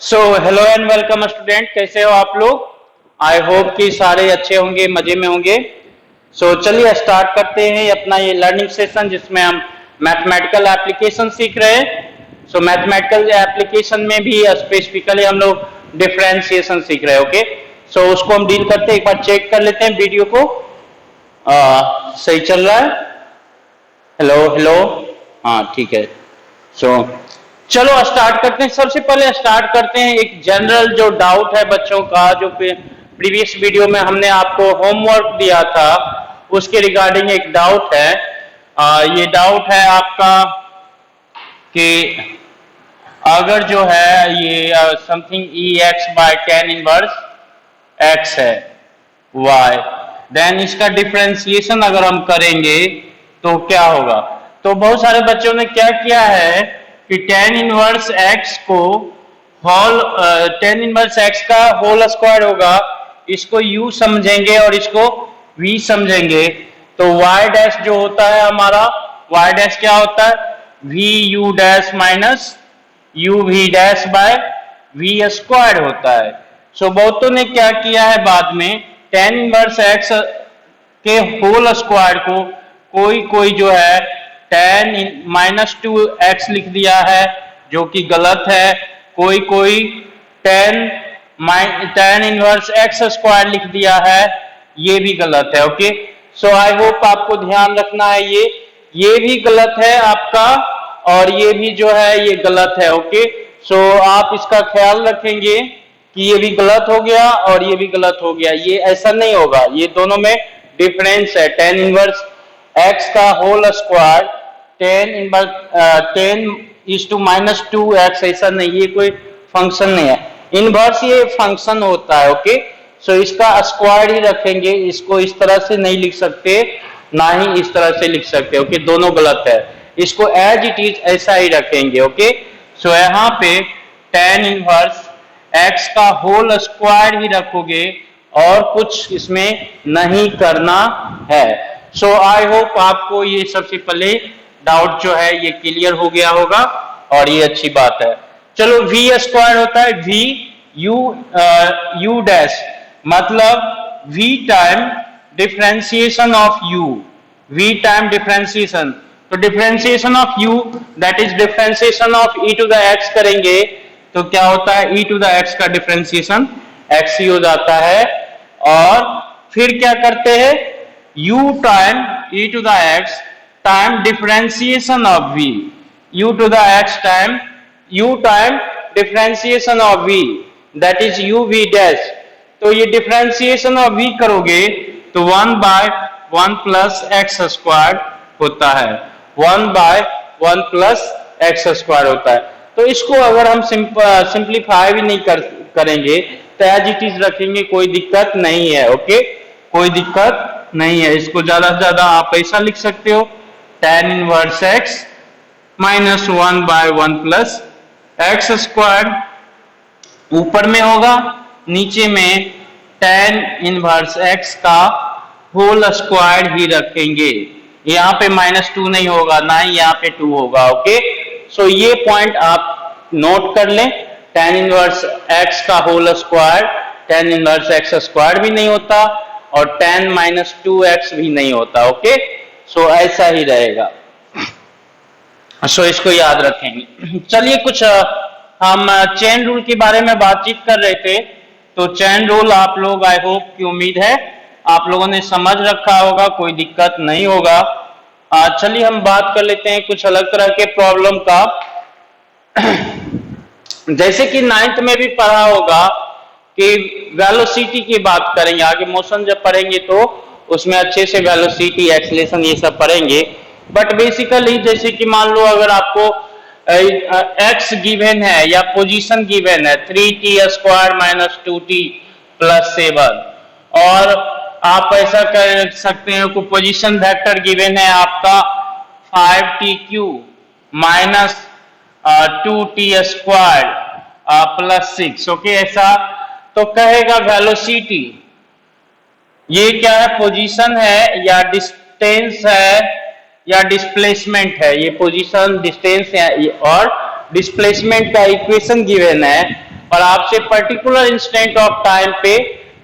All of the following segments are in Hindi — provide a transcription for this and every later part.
So hello and welcome student, कैसे हो आप लोग। आई होप कि सारे अच्छे होंगे, मजे में होंगे। चलिए स्टार्ट करते हैं अपना ये लर्निंग सेशन जिसमें हम मैथमेटिकल एप्लीकेशन सीख रहे हैं। मैथमेटिकल एप्लीकेशन में भी स्पेसिफिकली हम लोग डिफरेंशिएशन सीख रहे हैं। ओके, उसको हम डील करते हैं। एक बार चेक कर लेते हैं वीडियो को। सही चल रहा है? हेलो हेलो, हाँ ठीक है। चलो स्टार्ट करते हैं। सबसे पहले स्टार्ट करते हैं एक जनरल जो डाउट है बच्चों का, जो प्रीवियस वीडियो में हमने आपको होमवर्क दिया था उसके रिगार्डिंग एक डाउट है। ये डाउट है आपका कि अगर जो है ये something E x by ten inverse x है वाई, देन इसका डिफरेंशिएशन अगर हम करेंगे तो क्या होगा। तो बहुत सारे बच्चों ने क्या किया है कि टेन इनवर्स एक्स को होल टेन इनवर्स एक्स का होल स्क्वायर होगा, इसको u समझेंगे और इसको v समझेंगे। तो y डैश जो होता है हमारा, y डैश क्या होता है, v u dash minus u v dash by v square होता है। बहुतों ने क्या किया है बाद में टेन इनवर्स एक्स के होल स्क्वायर को कोई जो है टेन माइनस टू एक्स लिख दिया है, जो कि गलत है। कोई टेन इनवर्स एक्स स्क्वायर लिख दिया है, ये भी गलत है। ओके, आई होप आपको ध्यान रखना है, ये भी गलत है आपका और ये भी जो है ये गलत है। ओके, आप इसका ख्याल रखेंगे कि ये भी गलत हो गया और ये भी गलत हो गया। ये ऐसा नहीं होगा, ये दोनों में डिफरेंस है। टेन इनवर्स एक्स का whole square tan is two minus two x, ऐसा नहीं, ये कोई फंक्शन नहीं है। इनवर्स ये फंक्शन होता है। ओके, इसका स्क्वायर ही रखेंगे, इसको इस तरह से नहीं लिख सकते, ना ही इस तरह से लिख सकते। ओके, दोनों गलत है, इसको एज इट इज ऐसा ही रखेंगे। ओके, यहाँ पे टेन इनवर्स एक्स का होल स्क्वायर ही रखोगे और कुछ इसमें नहीं करना है। आई होप आपको ये सबसे पहले डाउट जो है ये क्लियर हो गया होगा और ये अच्छी बात है। चलो, v स्क्वायर होता है v u डैश, मतलब v time differentiation of u, v time differentiation. तो differentiation of u that is differentiation of e to the x करेंगे तो क्या होता है, e टू द x का डिफरेंशिएशन x ही हो जाता है। और फिर क्या करते हैं, u time e to the x time differentiation of v, u to the x time u time differentiation of v that is u v dash. तो ये डिफरेंशिएशन ऑफ v करोगे तो 1 बाय 1 प्लस एक्स स्क्वायर होता है, 1 बाय 1 प्लस एक्स स्क्वायर होता है। तो इसको अगर हम सिंप्लीफाई भी नहीं करेंगे तो एज इट इज रखेंगे, कोई दिक्कत नहीं है। ओके, कोई दिक्कत नहीं है। इसको ज्यादा से ज्यादा आप ऐसा लिख सकते हो, tan inverse x minus 1 by 1 plus x square, ऊपर में होगा, नीचे में टेन इनवर्स एक्स का होल स्क्वायर ही रखेंगे। यहाँ पे -2 नहीं होगा, ना ही यहाँ पे 2 होगा। ओके, ये पॉइंट आप नोट कर लें। टेन इनवर्स एक्स का whole square tan inverse x square भी नहीं होता और टेन माइनस 2x भी नहीं होता। ओके, ऐसा ही रहेगा। इसको याद रखेंगे। चलिए, कुछ हम चेन रूल के बारे में बातचीत कर रहे थे। तो चेन रूल आप लोग, आई होप की उम्मीद है आप लोगों ने समझ रखा होगा, कोई दिक्कत नहीं होगा। चलिए हम बात कर लेते हैं कुछ अलग तरह के प्रॉब्लम का। जैसे कि 9th में भी पढ़ा होगा कि वेलोसिटी की बात करेंगे, आगे मोशन जब पढ़ेंगे तो उसमें अच्छे से वेलोसिटी, एक्सेलरेशन ये सब पढ़ेंगे। बट बेसिकली जैसे कि मान लो अगर आपको x गिवन है या पोजीशन गिवन है 3t square minus 2t plus 7, और आप ऐसा कर सकते हैं कि पोजीशन वेक्टर गिवन है आपका 5t³ minus 2t square plus 6। Okay, ऐसा तो कहेगा वेलोसिटी, ये क्या है, पोजीशन है या डिस्टेंस है या डिस्प्लेसमेंट है। ये पोजीशन, डिस्टेंस और डिस्प्लेसमेंट का इक्वेशन गिवन है और आपसे पर्टिकुलर इंस्टेंट ऑफ टाइम पे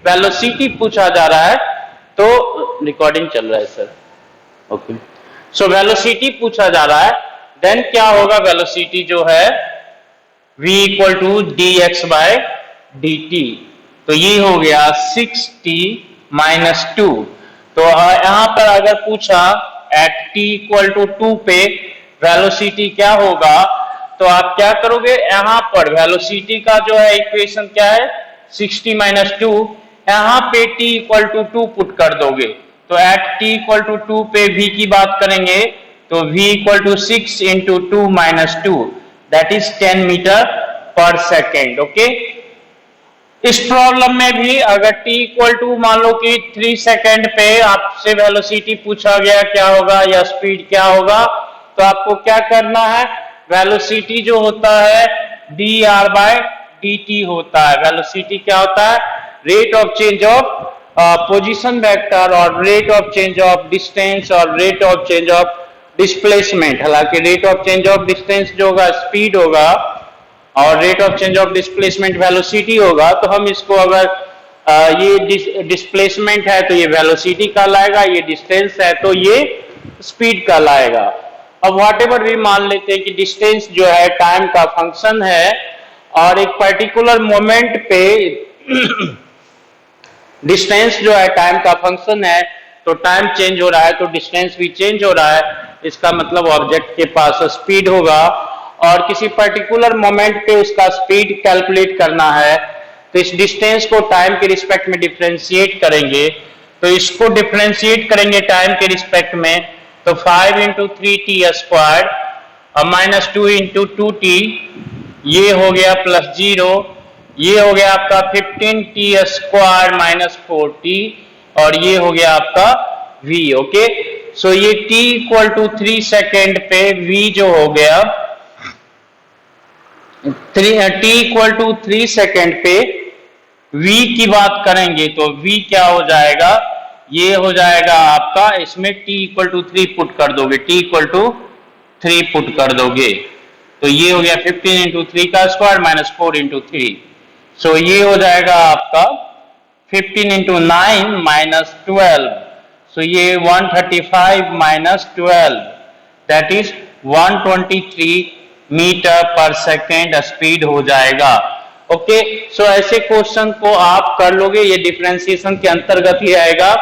वेलोसिटी पूछा जा रहा है, तो रिकॉर्डिंग चल रहा है सर, ओके। सो वेलोसिटी पूछा जा रहा है, देन क्या होगा, वेलोसिटी जो है v equal to d x by d t, तो ये हो गया 6t माइनस 2। तो यहां पर अगर पूछा एट t इक्वल टू 2 पे वेलोसिटी क्या होगा, तो आप क्या करोगे, यहां पर वेलोसिटी का जो है इक्वेशन क्या है 60 माइनस 2, यहां पे t इक्वल टू 2 पुट कर दोगे, तो एट t इक्वल टू 2 पे v की बात करेंगे तो v equal to 6 into 2 minus 2, that is 10 metre per second, okay. इस प्रॉब्लम में भी अगर t इक्वल टू मान लो कि 3 सेकेंड पे आपसे वेलोसिटी पूछा गया क्या होगा या स्पीड क्या होगा, तो आपको क्या करना है, वेलोसिटी जो होता है dr बाय dt होता है। वेलोसिटी क्या होता है, rate of change of position vector और rate of change of distance और rate of change of displacement. हालांकि rate of change of distance जो होगा स्पीड होगा और rate of change of displacement velocity होगा, तो हम इसको अगर ये डिस्प्लेसमेंट है तो ये वेलोसिटी कहलाएगा, ये डिस्टेंस है तो ये स्पीड कहलाएगा। अब व्हाटएवर भी मान लेते हैं कि डिस्टेंस जो है टाइम का फंक्शन है और एक पर्टिकुलर मोमेंट पे डिस्टेंस जो है टाइम का फंक्शन है, तो टाइम चेंज हो रहा है तो डिस्टेंस भी चेंज हो रहा है, इसका मतलब ऑब्जेक्ट के पास स्पीड होगा और किसी पर्टिकुलर मोमेंट पे उसका स्पीड कैलकुलेट करना है, तो इस डिस्टेंस को टाइम के रिस्पेक्ट में डिफरेंशिएट करेंगे, तो इसको डिफरेंशिएट करेंगे टाइम के रिस्पेक्ट में, तो 5 इंटू 3t स्क्वायर और माइनस 2 इंटू 2t, ये हो गया प्लस 0, ये हो गया आपका 15t स्क्वायर माइनस 4t और ये हो गया आपका v, ओके। सो ये t इक्वल टू 3 सेकेंड पे v जो हो गया t इक्वल टू 3 सेकेंड पे v की बात करेंगे तो v क्या हो जाएगा, ये हो जाएगा आपका, इसमें t इक्वल टू 3 पुट कर दोगे, t इक्वल टू 3 पुट कर दोगे तो ये हो गया 15 इंटू 3 का स्क्वायर माइनस 4 इंटू 3, सो ये हो जाएगा आपका 15 इंटू 9 माइनस 12, सो ये 135 minus 12 that is 123 metre per second speed हो जाएगा, ओके। सो ऐसे क्वेश्चन को आप कर लोगे, ये डिफरेंशिएशन के अंतर्गत ही आएगा,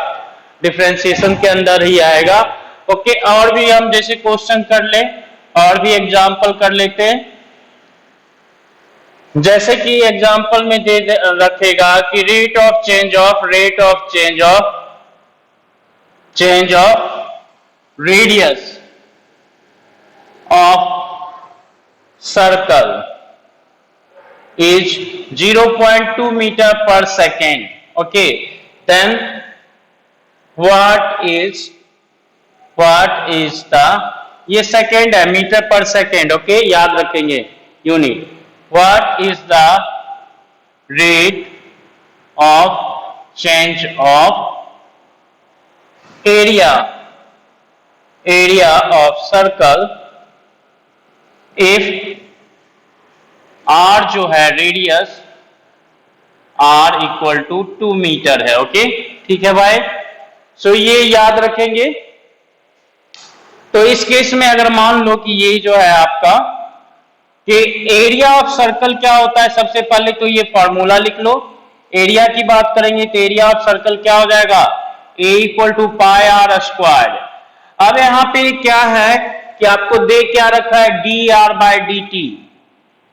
डिफरेंशिएशन के अंदर ही आएगा, ओके। और भी हम जैसे क्वेश्चन कर ले और भी एग्जांपल कर लेते हैं, जैसे कि एग्जांपल में दे रखेगा कि rate of change of radius of circle is 0.2 meter per second, okay, then what is the, ये सेकेंड है, मीटर पर सेकेंड, ओके, याद रखेंगे unit. What is the rate of change of area of circle if r जो है radius r equal to 2 metre है, ओके, ठीक है भाई। सो ये याद रखेंगे। तो इस केस में अगर मान लो कि ये जो है आपका कि एरिया ऑफ सर्कल क्या होता है, सबसे पहले तो ये फॉर्मूला लिख लो, एरिया की बात करेंगे तो एरिया ऑफ सर्कल क्या हो जाएगा, a equal to pi r square. अब यहां पे क्या है कि आपको दे क्या रखा है, d r by d t,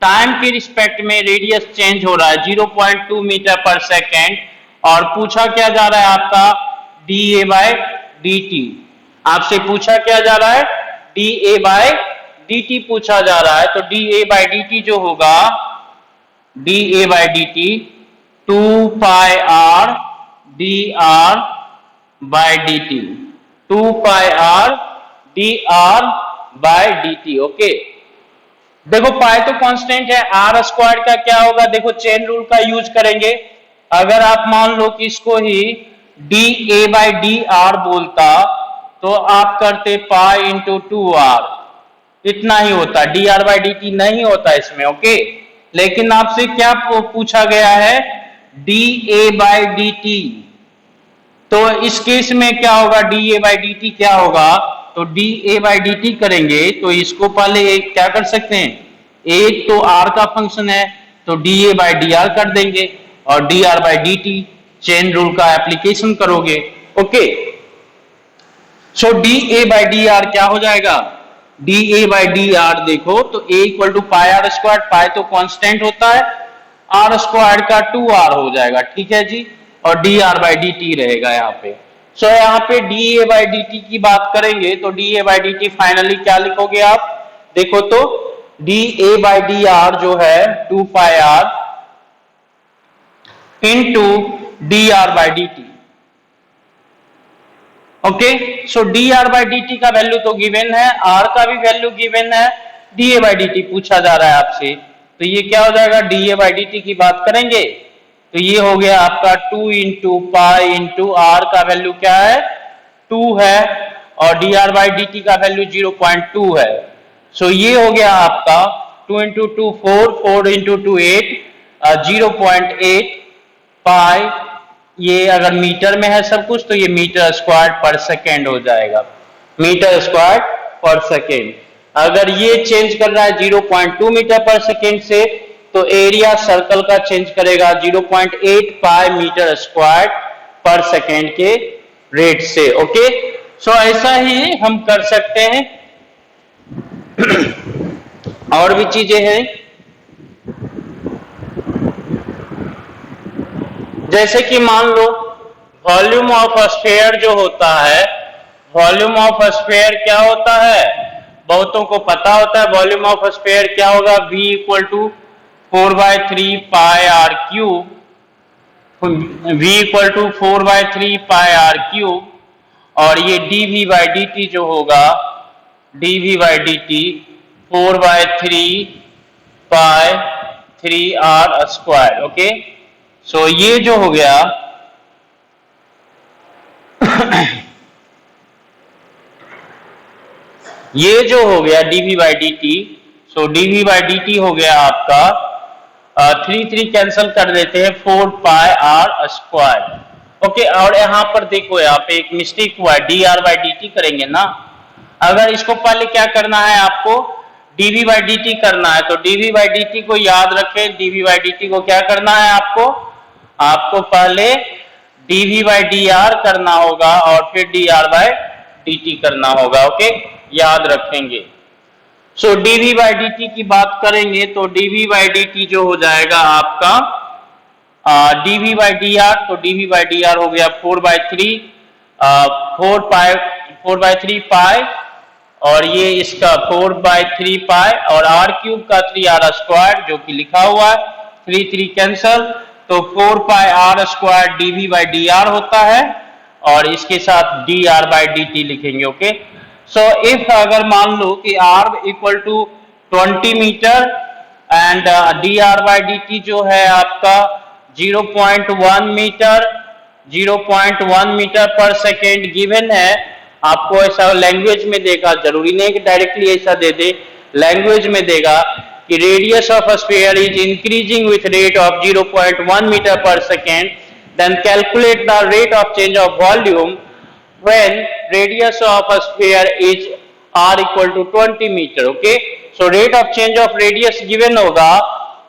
time के रिस्पेक्ट में रेडियस चेंज हो रहा है 0.2 मीटर पर सेकेंड और पूछा क्या जा रहा है आपका d a by d t, आपसे पूछा क्या जा रहा है d a by d t पूछा जा रहा है, तो d a by d t जो होगा d a by d t 2 pi r d r by d t, 2 pi r d r by d t, okay. देखो पाई तो कांस्टेंट है, आर स्क्वायर का क्या होगा, देखो चेन रूल का यूज करेंगे, अगर आप मान लो कि इसको ही d a by d r बोलता तो आप करते पाई इंटू 2 आर, इतना ही होता है, d r by d T नहीं होता इसमें। ओके, लेकिन आपसे क्या पूछा गया है, d A by d t. तो इस केस में क्या होगा, d A by d T क्या होगा, तो d A by d t करेंगे तो इसको पहले क्या कर सकते हैं, ए तो आर का फंक्शन है तो d A by d r कर देंगे और d r by d t chain rule का एप्लीकेशन करोगे। Okay, so d A by d r क्या हो जाएगा, d A by d r देखो तो a equal to pi r square, pi तो कांस्टेंट होता है, आर स्क्वायर का 2r हो जाएगा, ठीक है जी, और d r by d t रहेगा यहाँ पे। सो यहाँ पे d A by d t की बात करेंगे तो d A by d t finally क्या लिखोगे आप, देखो तो d A by d r जो है 2 pi r into d r by d t. Okay, so d r by d t का वैल्यू तो गिवन है, आर का भी वैल्यू गिवन है, d A by d t पूछा जा रहा है आपसे, तो ये क्या हो जाएगा, d A by d t की बात करेंगे तो ये हो गया आपका 2 इंटू पाई इंटू आर का वैल्यू क्या है 2 है और d r by d t का वैल्यू 0.2 है। सो ये हो गया आपका 2 इंटू 2 4, 4 इंटू 2 8, 0.8 पाई, ये अगर मीटर में है सब कुछ तो ये मीटर स्क्वायर पर सेकेंड हो जाएगा, मीटर स्क्वायर पर सेकेंड। अगर ये चेंज कर रहा है 0.2 मीटर पर सेकेंड से तो एरिया सर्कल का चेंज करेगा 0.8 पाई मीटर स्क्वायर पर सेकेंड के रेट से। ओके, सो ऐसा ही हम कर सकते हैं और भी चीजें हैं, जैसे कि मान लो वॉल्यूम ऑफ स्फीयर जो होता है, वॉल्यूम ऑफ स्फीयर क्या होता है, बहुतों को पता होता है वॉल्यूम ऑफ स्फीयर क्या होगा, V equal to 4/3 pi r cube, V equal to 4/3 pi r cube, और ये dV बाई डी टी जो होगा dV by d t 4/3 pi 3r square. Okay, so ये जो हो गया ये जो हो गया dV by d t, so dV by d t हो गया आपका 3 कैंसिल कर देते हैं 4 पाई आर स्क्वायर। ओके, और यहां पर देखो यहाँ पे एक मिस्टेक हुआ है, d r by d t करेंगे ना, अगर इसको पहले क्या करना है आपको dV बाई डी टी करना है तो dV बाई डी टी को याद रखें, dV बाई डी टी को क्या करना है आपको पहले dV बाई डी आर करना होगा और फिर d r by d T करना होगा। ओके, याद रखेंगे। सो dV बाई डी टी की बात करेंगे तो dV बाई डी टी जो हो जाएगा आपका dV बाई डी आर, तो dV बाई डी आर हो गया 4/3 पाई और ये इसका 4/3 पाई और r क्यूब का 3r स्क्वायर जो कि लिखा हुआ है, 3 कैंसल, तो 4 pi r square dV by d r होता है और इसके साथ d r by d t लिखेंगे। ओके, सो इफ अगर मान लो कि r equal to 20 metre and d r by d t जो है आपका 0.1 मीटर पर सेकेंड गिवन है, आपको ऐसा लैंग्वेज में देगा, जरूरी नहीं कि डायरेक्टली ऐसा दे दे, लैंग्वेज में देगा कि radius of sphere is increasing with rate of 0.1 metre per second, then calculate the rate of change of volume when radius of sphere is r equal to 20 metre. Okay, so rate of change of radius given होगा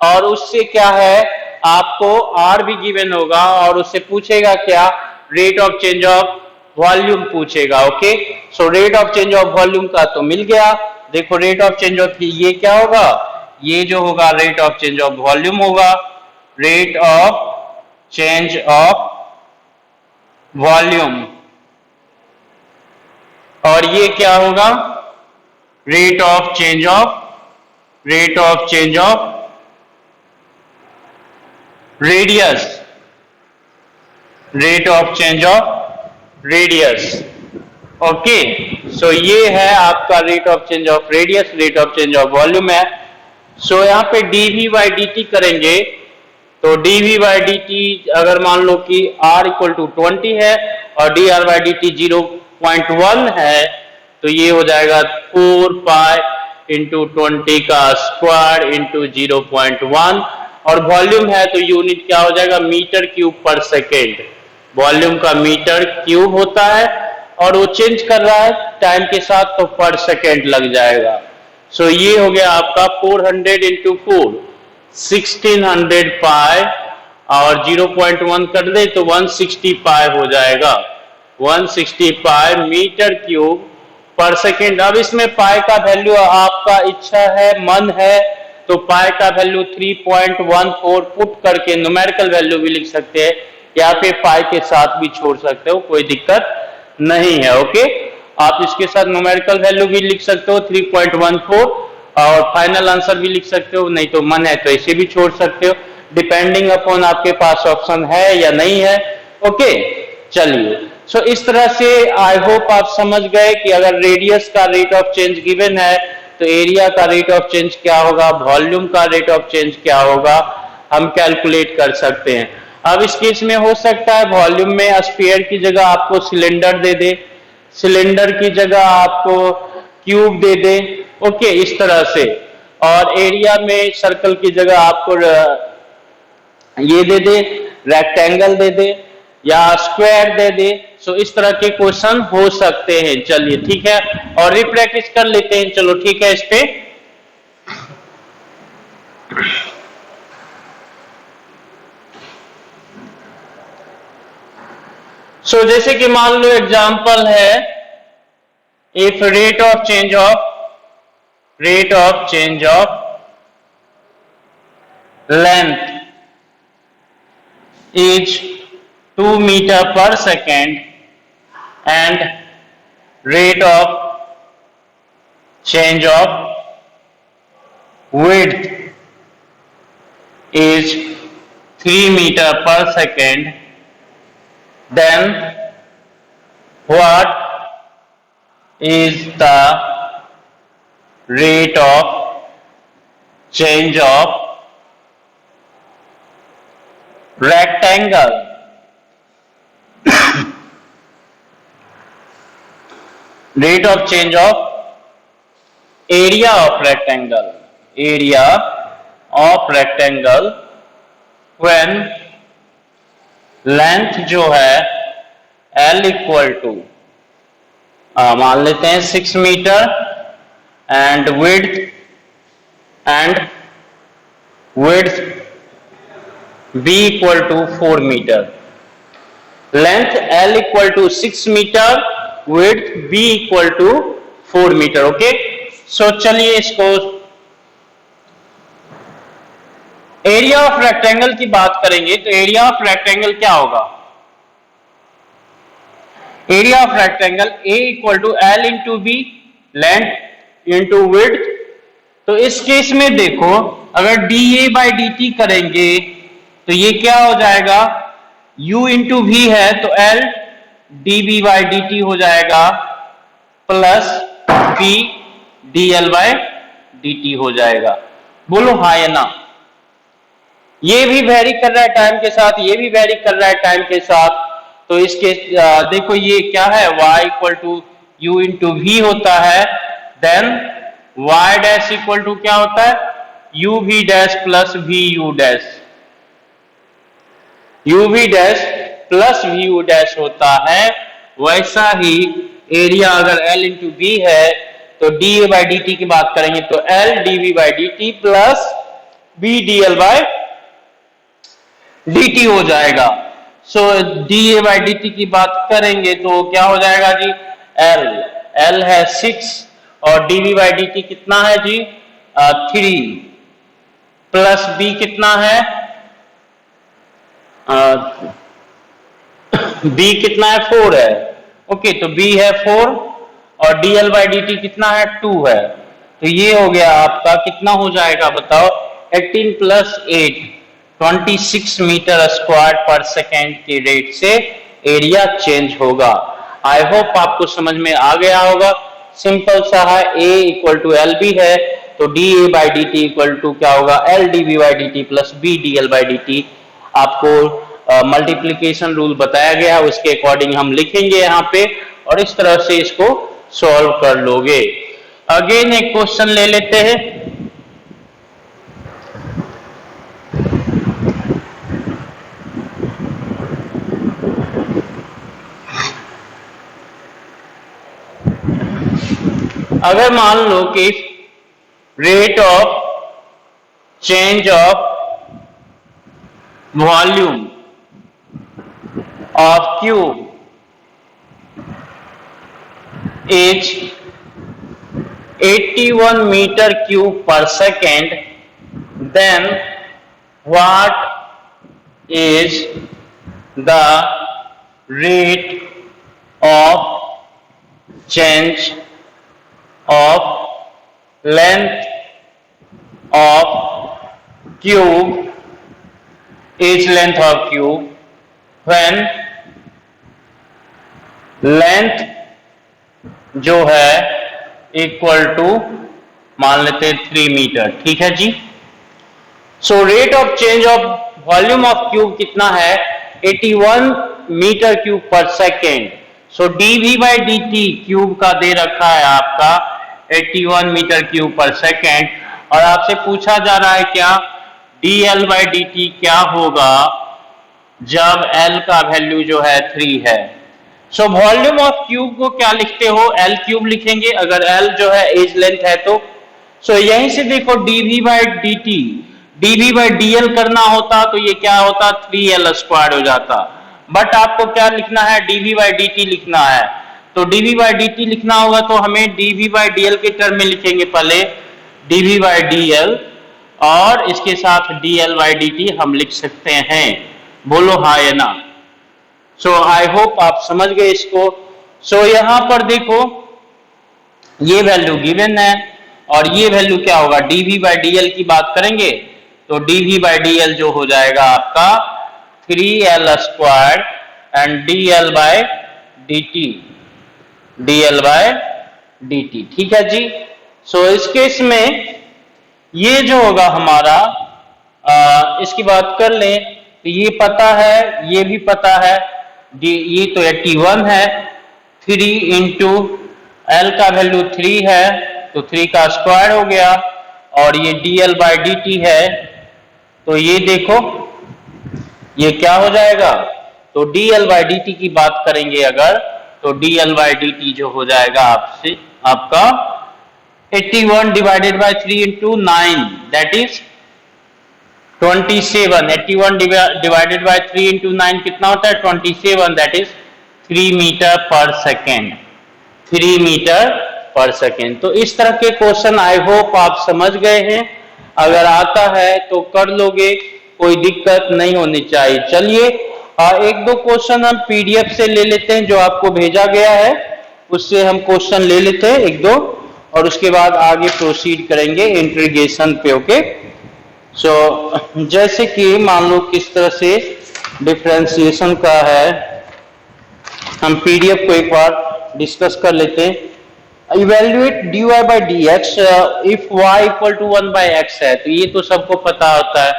और उससे क्या है आपको r भी गिवन होगा और उससे पूछेगा क्या, rate of change of volume पूछेगा। Okay, so rate of change of volume का तो मिल गया, देखो रेट ऑफ चेंज ऑफ ये क्या होगा, ये जो होगा rate of change of volume होगा, rate of change of volume, और ये क्या होगा rate of change of radius, rate of change of radius. Okay, so ये है आपका rate of change of radius, rate of change of volume है। सो यहाँ पे dV बाई डी टी करेंगे तो dV बाई डी टी अगर मान लो कि r इक्वल टू 20 है और d r by d T 0.1 है तो ये हो जाएगा 4 पाई इंटू 20 का स्क्वायर इंटू 0.1 और वॉल्यूम है तो यूनिट क्या हो जाएगा metre cube per second. Volume का मीटर क्यूब होता है और वो चेंज कर रहा है टाइम के साथ तो पर सेकेंड लग जाएगा। सो ये हो गया आपका 400 इंटू 4 1600 पाई और 0.1 कर दे तो 160 पाई हो जाएगा। 160 पाई मीटर क्यूब पर सेकेंड। अब इसमें पाई का वैल्यू आपका इच्छा है मन है तो पाई का वैल्यू 3.14 पुट करके न्यूमेरिकल वैल्यू भी लिख सकते हैं या फिर पाई के साथ भी छोड़ सकते हो, कोई दिक्कत नहीं है। ओके, आप इसके साथ न्यूमेरिकल वैल्यू भी लिख सकते हो 3.14 और फाइनल आंसर भी लिख सकते हो, नहीं तो मन है तो इसे भी छोड़ सकते हो, डिपेंडिंग अपॉन आपके पास ऑप्शन है या नहीं है। ओके चलिए, सो इस तरह से आई होप आप समझ गए कि अगर रेडियस का रेट ऑफ चेंज गिवन है तो एरिया का रेट ऑफ चेंज क्या होगा, वॉल्यूम का रेट ऑफ चेंज क्या होगा, हम कैलकुलेट कर सकते हैं। अब इस केस में हो सकता है वॉल्यूम में स्फीयर की जगह आपको सिलेंडर दे दे, सिलेंडर की जगह आपको क्यूब दे दे। ओके इस तरह से, और एरिया में सर्कल की जगह आपको ये दे दे, रेक्टेंगल दे दे या स्क्वायर दे दे। सो इस तरह के क्वेश्चन हो सकते हैं। चलिए ठीक है, और रिप्रैक्टिस कर लेते हैं। चलो ठीक है, इस पे सो जैसे कि मान लो एग्जांपल है if rate of change of length is 2 meter per second and rate of change of width is 3 meter per second, then what is the rate of change of rectangle? Rate of change of area of rectangle, when length जो है L इक्वल टू मान लेते हैं 6 metre and width B equal to 4 metre. Length L equal to 6 metre, width B equal to 4 metre. Okay, so चलिए इसको एरिया ऑफ रेक्टेंगल की बात करेंगे तो एरिया ऑफ रेक्टेंगल क्या होगा? Area of rectangle A equal to L into b, length into width। तो इस केस में देखो अगर dA बाई dt करेंगे तो ये क्या हो जाएगा, U इंटू वी है तो L dB बाई dt हो जाएगा plus V dL by dt हो जाएगा। बोलो हाँ या ना? ये भी वेरी कर रहा है टाइम के साथ, ये भी वेरी कर रहा है टाइम के साथ। तो इसके देखो ये क्या है, y equal to U into v होता है, then y dash equal to क्या होता है, u v dash plus v u dash, u v dash plus v u dash होता है। वैसा ही एरिया अगर L इंटू बी है तो dA बाई dt की बात करेंगे तो L dV by dt plus B dL by dt हो जाएगा। सो dA बाई dt की बात करेंगे तो क्या हो जाएगा जी, L है 6 और dV बाई dt कितना है जी 3 प्लस B कितना है B कितना है 4 है। ओके तो B है 4 और dL बाई dt कितना है 2 है। तो ये हो गया आपका कितना हो जाएगा बताओ, 18 प्लस 8 26 मीटर स्क्वायर पर सेकेंड के रेट से एरिया चेंज होगा। आई होप आपको समझ में आ गया होगा। सिंपल सा है, A equal to l b है तो dA by dt equal to क्या होगा, L dB by dt plus B dL by dt। आपको मल्टीप्लीकेशन रूल बताया गया, उसके अकॉर्डिंग हम लिखेंगे यहाँ पे और इस तरह से इसको सॉल्व कर लोगे। अगेन एक क्वेश्चन ले लेते हैं। अगर मान लो कि rate of change of volume of cube is 81 meter cube per second, then what is the rate of change of length of cube is length of cube when length जो है इक्वल टू मान लेते 3 मीटर। ठीक है जी। So rate of change of volume of cube कितना है? 81 metre cube per second. So dv by dt cube का दे रखा है आपका 81 मीटर क्यूब पर सेकेंड, और आपसे पूछा जा रहा है क्या dl बाई dt क्या होगा जब l का वैल्यू जो है 3 है। सो वॉल्यूम ऑफ क्यूब को क्या लिखते हो? L क्यूब लिखेंगे अगर L जो है एज लेंथ है तो। सो यहीं से देखो dv by dt, dv by dl करना होता तो ये क्या होता 3l स्क्वायर हो जाता, बट आपको क्या लिखना है dv बाई dt लिखना है। तो dv बाई dt लिखना होगा तो हमें dv बाई dl के टर्म में लिखेंगे, पहले dv बाई dl और इसके साथ dl बाई dt हम लिख सकते हैं। बोलो हाँ या ना। सो आई होप आप समझ गए इसको। सो यहां पर देखो ये वैल्यू गिवन है और ये वैल्यू क्या होगा dv बाई dl की बात करेंगे तो dv बाई dl जो हो जाएगा आपका 3l square and dl by dt, dl by dt। ठीक है जी। सो इस केस में ये जो होगा हमारा इसकी बात कर लें तो ये पता है, ये भी पता है, ये तो 81 है, 3 इंटू एल का वैल्यू 3 है तो 3 का स्क्वायर हो गया, और ये dl बाई dt है तो ये देखो ये क्या हो जाएगा, तो dl बाई dt की बात करेंगे अगर तो dl बाई dt जो हो जाएगा आपसे आपका 81 divided by 3 into 9 that is 27। 81 divided by 3 into 9 कितना होता है 27, that is 3 metre per second, 3 metre per second. तो इस तरह के क्वेश्चन आई होप आप समझ गए हैं, अगर आता है तो कर लोगे, कोई दिक्कत नहीं होनी चाहिए। चलिए एक दो क्वेश्चन हम पीडीएफ से ले लेते हैं जो आपको भेजा गया है, उससे हम क्वेश्चन ले लेते हैं एक दो और उसके बाद आगे प्रोसीड करेंगे इंट्रीगेशन पे। ओके। सो जैसे कि मान लो किस तरह से डिफरेंशिएशन का है, हम पीडीएफ को एक बार डिस्कस कर लेते हैं। Evaluate dy by dx if y equal to 1 by x है, तो ये तो सबको पता होता है,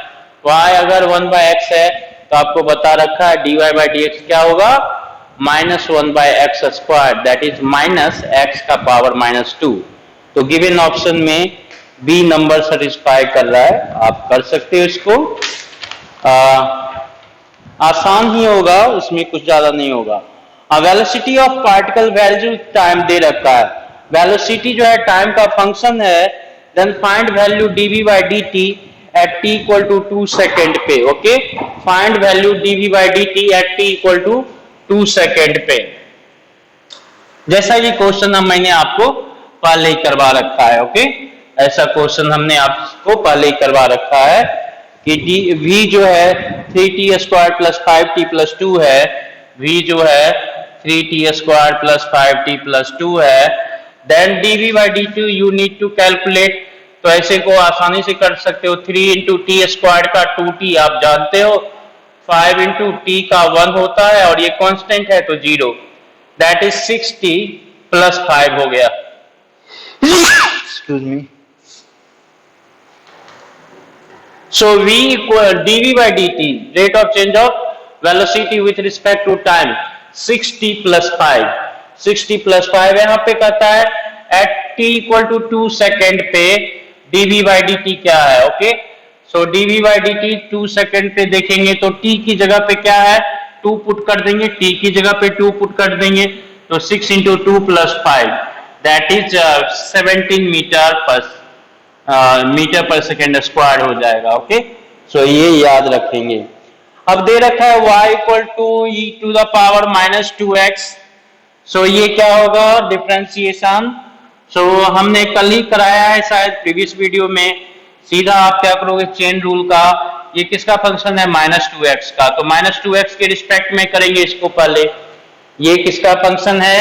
y अगर 1 बाई x है तो आपको बता रखा है dy बाई dx क्या होगा -1 by x square, that is minus x का पावर -2। तो गिवन ऑप्शन में बी नंबर सेटिस्फाई कर रहा है, आप कर सकते हो इसको। आसान ही होगा, उसमें कुछ ज्यादा नहीं होगा। Velocity of particle value time दे रखा है, वेलोसिटी जो है टाइम का फंक्शन है, then find value dv by dt at t equal to 2 second पे। Okay, find value dv by dt at t equal to 2 second पे। जैसा ये क्वेश्चन मैंने आपको पहले ही करवा रखा है। ओके, ऐसा क्वेश्चन हमने आपको पहले ही करवा रखा है कि v जो है 3t square plus 5t plus 2 है, v जो है 3t square plus 5t plus 2 है, then dv by dt you need to calculate. तो ऐसे को आसानी से कर सकते हो, 3 इंटू टी स्क्वायर का 2t आप जानते हो, 5 इंटू टी का 1 होता है और ये कांस्टेंट है तो 0, दैट इज 6t प्लस 5 हो गया। Excuse me. So v equal dv by dt, rate of change of velocity with respect to time, 6t plus 5, 6t plus 5 यहाँ पे कहता है at t equal to 2 second पे dv बाई dt क्या है। Okay, so dv by dt 2 second पे देखेंगे तो t की जगह पे क्या है 2 पुट कर देंगे, t की जगह पे 2 पुट कर देंगे तो 6 into 2 plus 5 that is 17 metre per second square हो जाएगा। ओके, सो ये याद रखेंगे। अब दे रखा है y equal to e to the power minus 2x, so ये क्या होगा डिफरेंशिएशन। सो हमने कल ही कराया है शायद प्रीवियस वीडियो में। सीधा आप क्या करोगे चेन रूल का, ये किसका फंक्शन है -2x का, तो -2x के रिस्पेक्ट में करेंगे इसको पहले। ये किसका फंक्शन है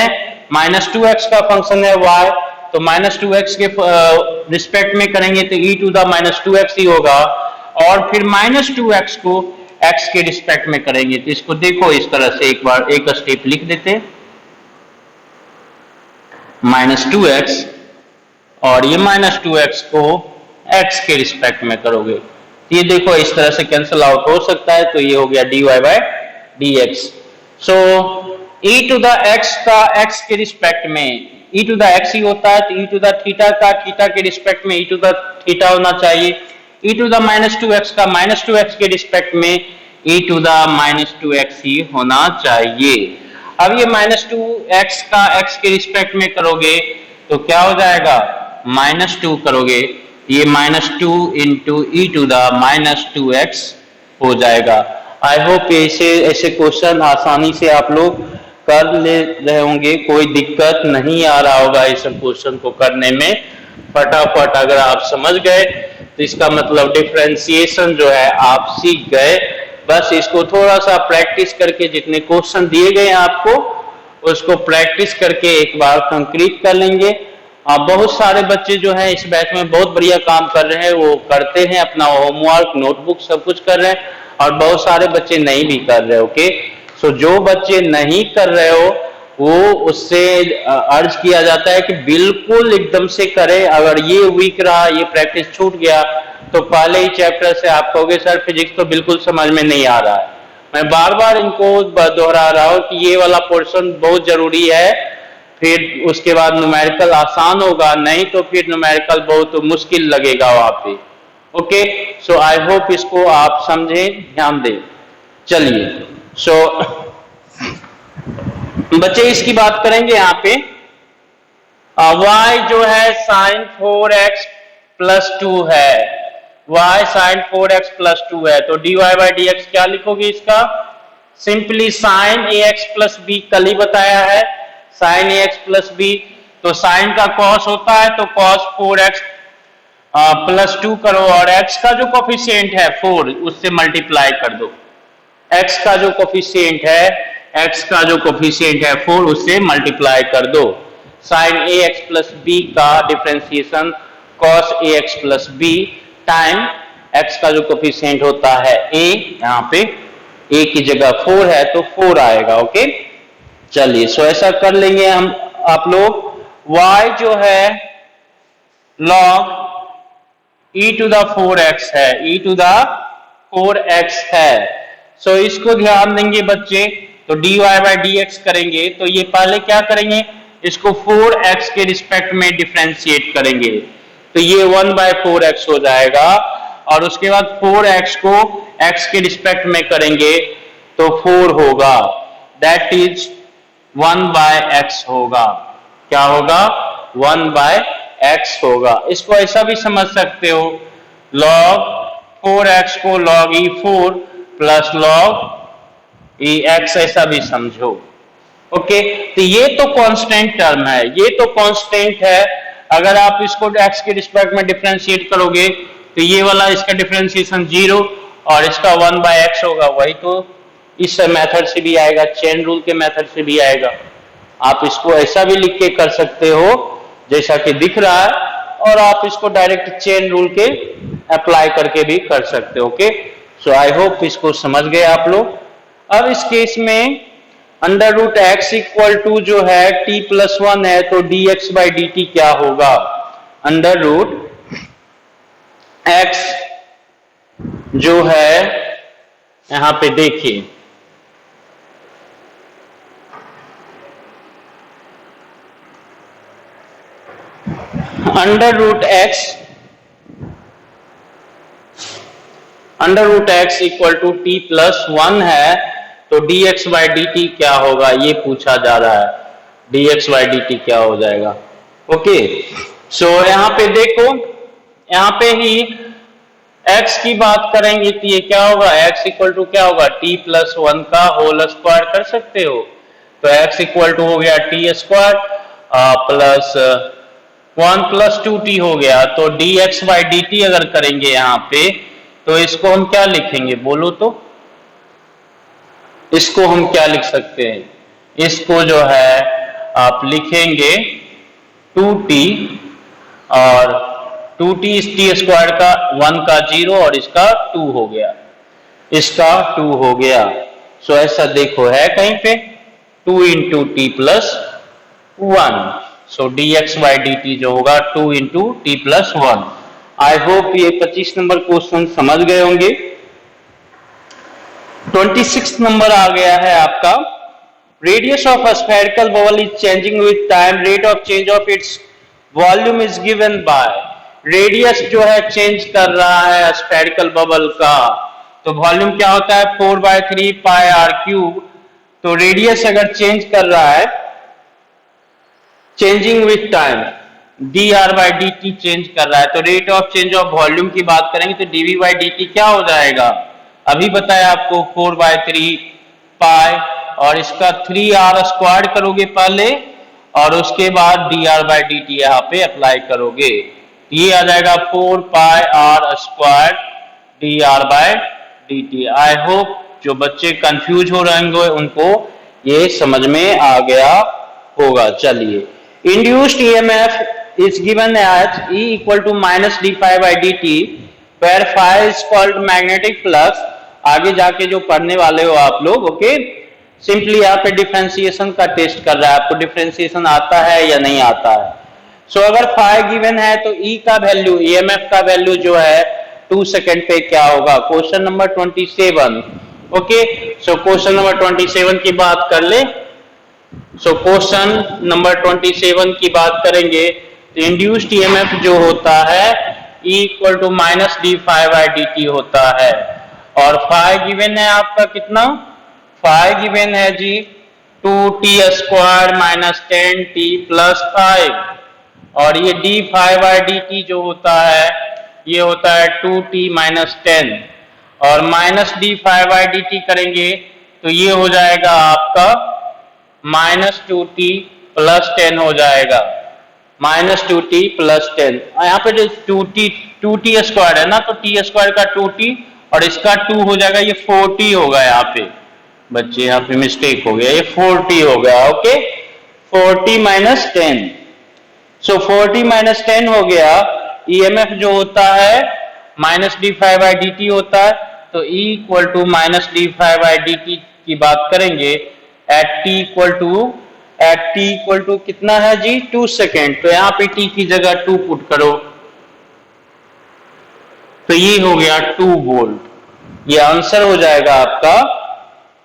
-2x का फंक्शन है y, तो -2x के रिस्पेक्ट में करेंगे तो e टू द -2x ही होगा, और फिर -2x को x के रिस्पेक्ट में करेंगे तो इसको देखो इस तरह से एक बार एक स्टेप लिख देते, -2x और ये -2x को x के रिस्पेक्ट में करोगे ये देखो इस तरह से कैंसिल आउट हो सकता है, तो ये हो गया dy by dx। So e to the x का x के रिस्पेक्ट में e टू द x ही होता है, तो e टू द थीटा का थीटा के रिस्पेक्ट में e टू द थीटा होना चाहिए, e टू द -2x का -2x के रिस्पेक्ट में e टू द -2x ही होना चाहिए। अब ये -2x का x के रिस्पेक्ट में करोगे तो क्या हो जाएगा -2 करोगे, ये -2 into E to the -2x हो जाएगा। आई होप ऐसे क्वेश्चन आसानी से आप लोग कर ले रहे होंगे, कोई दिक्कत नहीं आ रहा होगा इस क्वेश्चन को करने में। फटाफट अगर आप समझ गए तो इसका मतलब डिफरेंशिएशन जो है आप सीख गए। बस इसको थोड़ा सा प्रैक्टिस करके जितने क्वेश्चन दिए गए आपको उसको प्रैक्टिस करके एक बार कंक्रीट कर लेंगे। बहुत सारे बच्चे जो हैं इस बैच में बहुत बढ़िया काम कर रहे हैं, वो करते हैं अपना होमवर्क नोटबुक सब कुछ कर रहे हैं, और बहुत सारे बच्चे नहीं भी कर रहे। ओके, सो जो बच्चे नहीं कर रहे हो वो उससे अर्ज किया जाता है कि बिल्कुल एकदम से करें। अगर ये वीक रहा, ये प्रैक्टिस छूट गया तो पहले ही चैप्टर से आप कहोगे सर फिजिक्स तो बिल्कुल समझ में नहीं आ रहा है। मैं बार बार इनको दोहरा रहा हूं कि ये वाला पोर्शन बहुत जरूरी है, फिर उसके बाद न्यूमेरिकल आसान होगा, नहीं तो फिर न्यूमेरिकल बहुत मुश्किल लगेगा वहां पे। ओके, सो आई होप इसको आप समझें, ध्यान दें। चलिए, सो बच्चे इसकी बात करेंगे यहाँ पे। y जो है sin 4x प्लस 2 है, y sin 4x प्लस 2 है, तो dy बाई dx क्या लिखोगे इसका, simply sin ax plus b कल ही बताया है, sin ax प्लस b, तो sin का cos होता है तो cos 4x प्लस 2 करो, और x का जो कोफिशिएंट है 4 उससे मल्टीप्लाई कर दो, x का जो कोफिशिएंट है 4 उससे मल्टीप्लाई कर दो। sin ax प्लस b का differentiation cos ax plus b time x का जो कोफिशिएंट होता है a, यहाँ पे a की जगह 4 है तो 4 आएगा। ओके, चलिए, सो ऐसा कर लेंगे हम आप लोग। y जो है log e to the 4x है, e टू द 4x है, सो इसको ध्यान देंगे बच्चे, तो dy बाई dx करेंगे तो ये पहले क्या करेंगे इसको 4x के रिस्पेक्ट में डिफरेंशिएट करेंगे तो ये 1 बाय 4x हो जाएगा, और उसके बाद 4x को x के रिस्पेक्ट में करेंगे तो 4 होगा, दैट इज 1 बाय x होगा। क्या होगा 1 बाय x होगा। इसको ऐसा भी समझ सकते हो log 4x को log e4 plus log ex, ऐसा भी समझो। ओके, तो ये तो कांस्टेंट टर्म है, ये तो कांस्टेंट है, अगर आप इसको x के रिस्पेक्ट में डिफरेंशिएट करोगे तो ये वाला इसका डिफरेंशिएशन 0 और इसका 1 बाय x होगा, वही तो इस मेथड से भी आएगा, चेन रूल के मेथड से भी आएगा। आप इसको ऐसा भी लिख के कर सकते हो जैसा कि दिख रहा है, और आप इसको डायरेक्ट चेन रूल के अप्लाई करके भी कर सकते हो। ओके, सो आई होप इसको समझ गए आप लोग। अब इस केस में under root x equal to जो है t प्लस 1 है तो dx बाई dt क्या होगा, अंडर रूट एक्स जो है यहां पे देखिए under root x equal to t plus 1 है, तो dx बाई डी टी क्या होगा ये पूछा जा रहा है। dx बाई डी टी क्या हो जाएगा। ओके, सो यहाँ पे देखो, यहाँ पे ही x की बात करेंगे तो ये क्या होगा, x इक्वल टू क्या होगा, t प्लस 1 का होल स्क्वायर कर सकते हो। तो x इक्वल टू हो गया T square plus 1 plus 2t हो गया। तो dx बाई डी टी अगर करेंगे यहाँ पे, तो इसको हम क्या लिखेंगे बोलो तो, इसको हम क्या लिख सकते हैं, इसको जो है आप लिखेंगे 2t और 2t इस टी स्क्वायर का 1 का 0 और इसका 2 हो गया, इसका 2 हो गया। सो ऐसा देखो है कहीं पे 2 into T plus 1। So dx by d t जो होगा 2 into T plus 1। I hope ये 25 नंबर क्वेश्चन समझ गए होंगे। 26 नंबर आ गया है आपका, radius of a spherical bubble is changing with time, rate of change of its volume is given bye. Radius जो है चेंज कर रहा है स्फेरिकल बबल का, तो वॉल्यूम क्या होता है 4/3 पाई आर क्यूब। तो रेडियस अगर चेंज कर रहा है changing with time, d r by d T change कर रहा है, तो rate of change of volume की बात करेंगे तो डीवी बाई डी टी क्या हो जाएगा, अभी बताया आपको 4/3 पाई और इसका 3r स्क्वायर करोगे पहले और उसके बाद d r by d t यहाँ पे अप्लाई करोगे, ये आ जाएगा 4 pi r square d r by d t. I hope जो बच्चे कंफ्यूज हो रहे होंगे उनको ये समझ में आ गया होगा। चलिए, induced EMF is given as E equal to minus d phi by dt, where phi is called magnetic flux। आगे जाके जो पढ़ने वाले हो आप लोग, ओके, सिंपली यहाँ पे डिफरेंशिएशन का टेस्ट कर रहा है, आपको डिफरेंशिएशन आता है या नहीं आता है। सो अगर phi गिवन है तो E का वैल्यू, EMF का वैल्यू जो है 2 सेकेंड पे क्या होगा, question number 27। Okay, so question number 27 की बात कर ले। सो क्वेश्चन नंबर 27 की बात करेंगे, इंड्यूस्ड ईएमएफ जो होता है E equal to minus d phi by d t होता है, और फाई गिवन है आपका कितना, फाई गिवन है जी 2t square minus 10t plus 5, और ये d phi by d t जो होता है ये होता है 2t माइनस 10, और minus d phi by d t करेंगे तो ये हो जाएगा आपका माइनस 2t प्लस 10 हो जाएगा, माइनस 2t प्लस 10। यहाँ पे जो 2t स्क्वायर है ना, तो t स्क्वायर का 2t और इसका 2 हो जाएगा, ये 4t होगा। यहाँ पे बच्चे यहाँ पे मिस्टेक हो गया, ये 4t हो गया। ओके, 4t माइनस 10, सो 4t माइनस 10 हो गया। ईएमएफ जो होता है minus d phi by d t होता है, तो E equal to minus d phi by d t की बात करेंगे एट t इक्वल टू कितना है जी 2 सेकेंड, तो यहाँ पे t की जगह 2 पुट करो, तो ये हो गया 2 वोल्ट। ये आंसर हो जाएगा आपका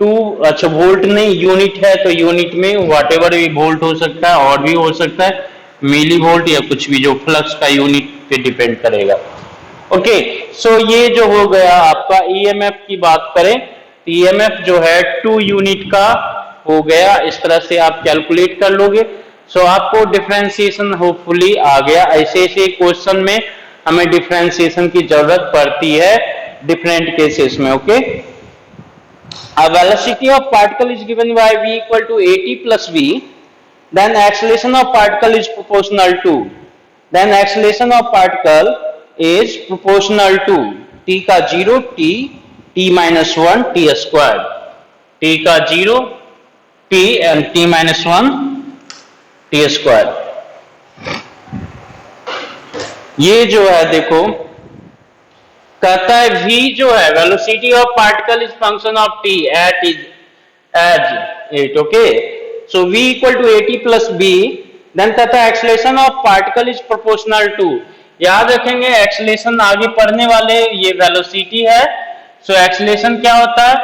2, अच्छा वोल्ट नहीं यूनिट है, तो यूनिट में व्हाटएवर भी वोल्ट हो सकता है और भी हो सकता है मिली वोल्ट या कुछ भी, जो फ्लक्स का यूनिट पे डिपेंड करेगा। ओके, सो ये जो हो गया आपका ईएमएफ की बात करें, ईएमएफ जो है 2 यूनिट का हो गया। इस तरह से आप कैलकुलेट कर लोगे। सो आपको डिफरेंशिएशन होपफुली आ गया। ऐसे ऐसे क्वेश्चन में हमें डिफरेंशिएशन की जरूरत पड़ती है डिफरेंट केसेस में। Okay, a velocity of particle is given by v equal to at plus v, then acceleration of particle is proportional to, then acceleration of particle is proportional to t का 0 t minus 1 t square, t का 0 t and t minus 1 t square। ये जो है देखो कहता है v जो है velocity of particle is function of t at is as it. Okay, so v equal to at plus b, then कहता है acceleration of particle is proportional to. याद रखेंगे एक्सेलरेशन आगे पढ़ने वाले ये वेलोसिटी है। सो एक्सेलरेशन क्या होता है,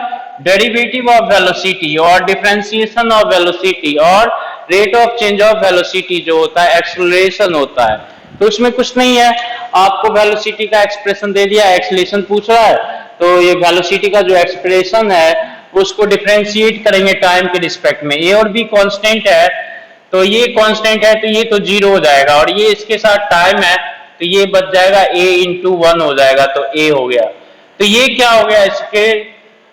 डेरिवेटिव ऑफ वेलोसिटी और डिफरेंशिएशन ऑफ वेलोसिटी और rate of change of velocity जो होता है एक्सेलरेशन होता है। तो इसमें कुछ नहीं है, आपको वेलोसिटी का एक्सप्रेशन दे दिया, एक्सेलरेशन पूछ रहा है, तो ये वेलोसिटी का जो एक्सप्रेशन है उसको डिफरेंशिएट करेंगे टाइम के रिस्पेक्ट में। ए और बी कांस्टेंट है, तो ये कांस्टेंट है तो ये तो जीरो हो जाएगा, और ये इसके साथ टाइम है तो ये बच जाएगा a इंटू 1 हो जाएगा, तो a हो गया। तो ये क्या हो गया, इसके